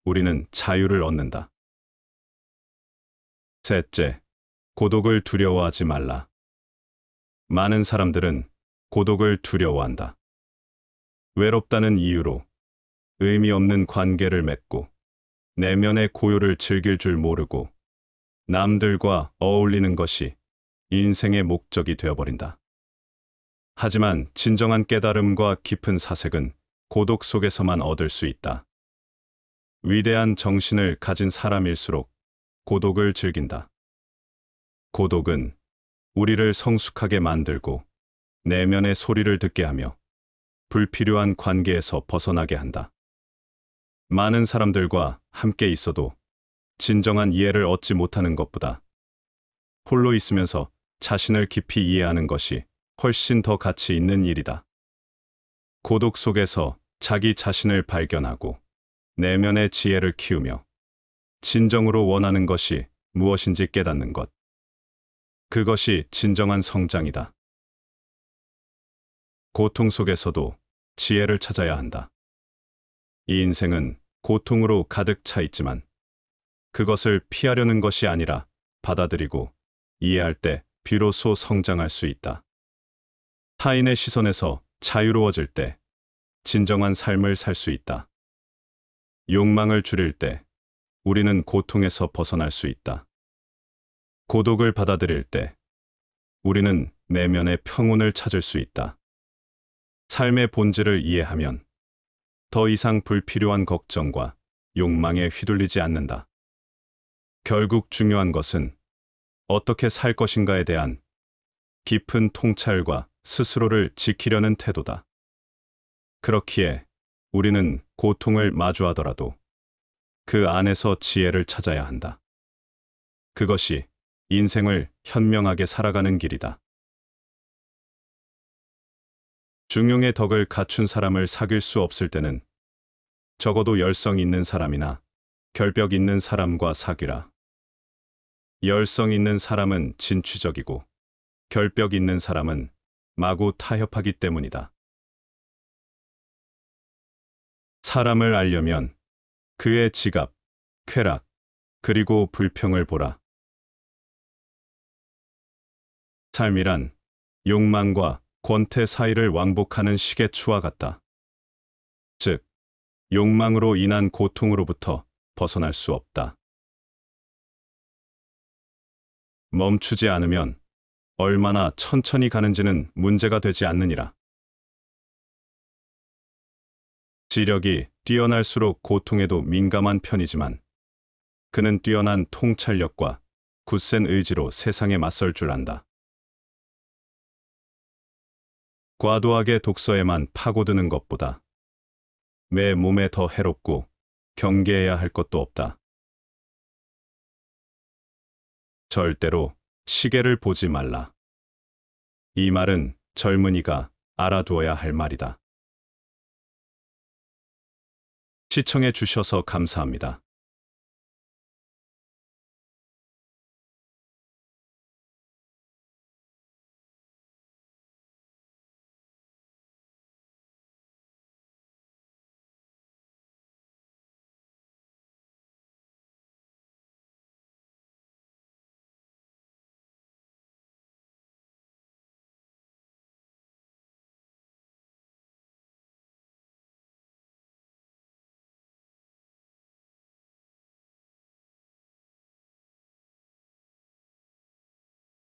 우리는 자유를 얻는다. 셋째, 고독을 두려워하지 말라. 많은 사람들은 고독을 두려워한다. 외롭다는 이유로 의미 없는 관계를 맺고 내면의 고요를 즐길 줄 모르고 남들과 어울리는 것이 인생의 목적이 되어버린다. 하지만 진정한 깨달음과 깊은 사색은 고독 속에서만 얻을 수 있다. 위대한 정신을 가진 사람일수록 고독을 즐긴다. 고독은 우리를 성숙하게 만들고 내면의 소리를 듣게 하며 불필요한 관계에서 벗어나게 한다. 많은 사람들과 함께 있어도 진정한 이해를 얻지 못하는 것보다 홀로 있으면서 자신을 깊이 이해하는 것이 훨씬 더 가치 있는 일이다. 고독 속에서 자기 자신을 발견하고 내면의 지혜를 키우며 진정으로 원하는 것이 무엇인지 깨닫는 것. 그것이 진정한 성장이다. 고통 속에서도 지혜를 찾아야 한다. 이 인생은 고통으로 가득 차 있지만 그것을 피하려는 것이 아니라 받아들이고 이해할 때 비로소 성장할 수 있다. 타인의 시선에서 자유로워질 때 진정한 삶을 살 수 있다. 욕망을 줄일 때 우리는 고통에서 벗어날 수 있다. 고독을 받아들일 때 우리는 내면의 평온을 찾을 수 있다. 삶의 본질을 이해하면 더 이상 불필요한 걱정과 욕망에 휘둘리지 않는다. 결국 중요한 것은 어떻게 살 것인가에 대한 깊은 통찰과 스스로를 지키려는 태도다. 그렇기에 우리는 고통을 마주하더라도 그 안에서 지혜를 찾아야 한다. 그것이 인생을 현명하게 살아가는 길이다. 중용의 덕을 갖춘 사람을 사귈 수 없을 때는 적어도 열성 있는 사람이나 결벽 있는 사람과 사귀라. 열성 있는 사람은 진취적이고 결벽 있는 사람은 마구 타협하기 때문이다. 사람을 알려면 그의 지갑, 쾌락, 그리고 불평을 보라. 삶이란 욕망과 권태 사이를 왕복하는 시계추와 같다. 즉, 욕망으로 인한 고통으로부터 벗어날 수 없다. 멈추지 않으면 얼마나 천천히 가는지는 문제가 되지 않느니라. 지력이 뛰어날수록 고통에도 민감한 편이지만 그는 뛰어난 통찰력과 굳센 의지로 세상에 맞설 줄 안다. 과도하게 독서에만 파고드는 것보다 내 몸에 더 해롭고 경계해야 할 것도 없다. 절대로 시계를 보지 말라. 이 말은 젊은이가 알아두어야 할 말이다. 시청해 주셔서 감사합니다.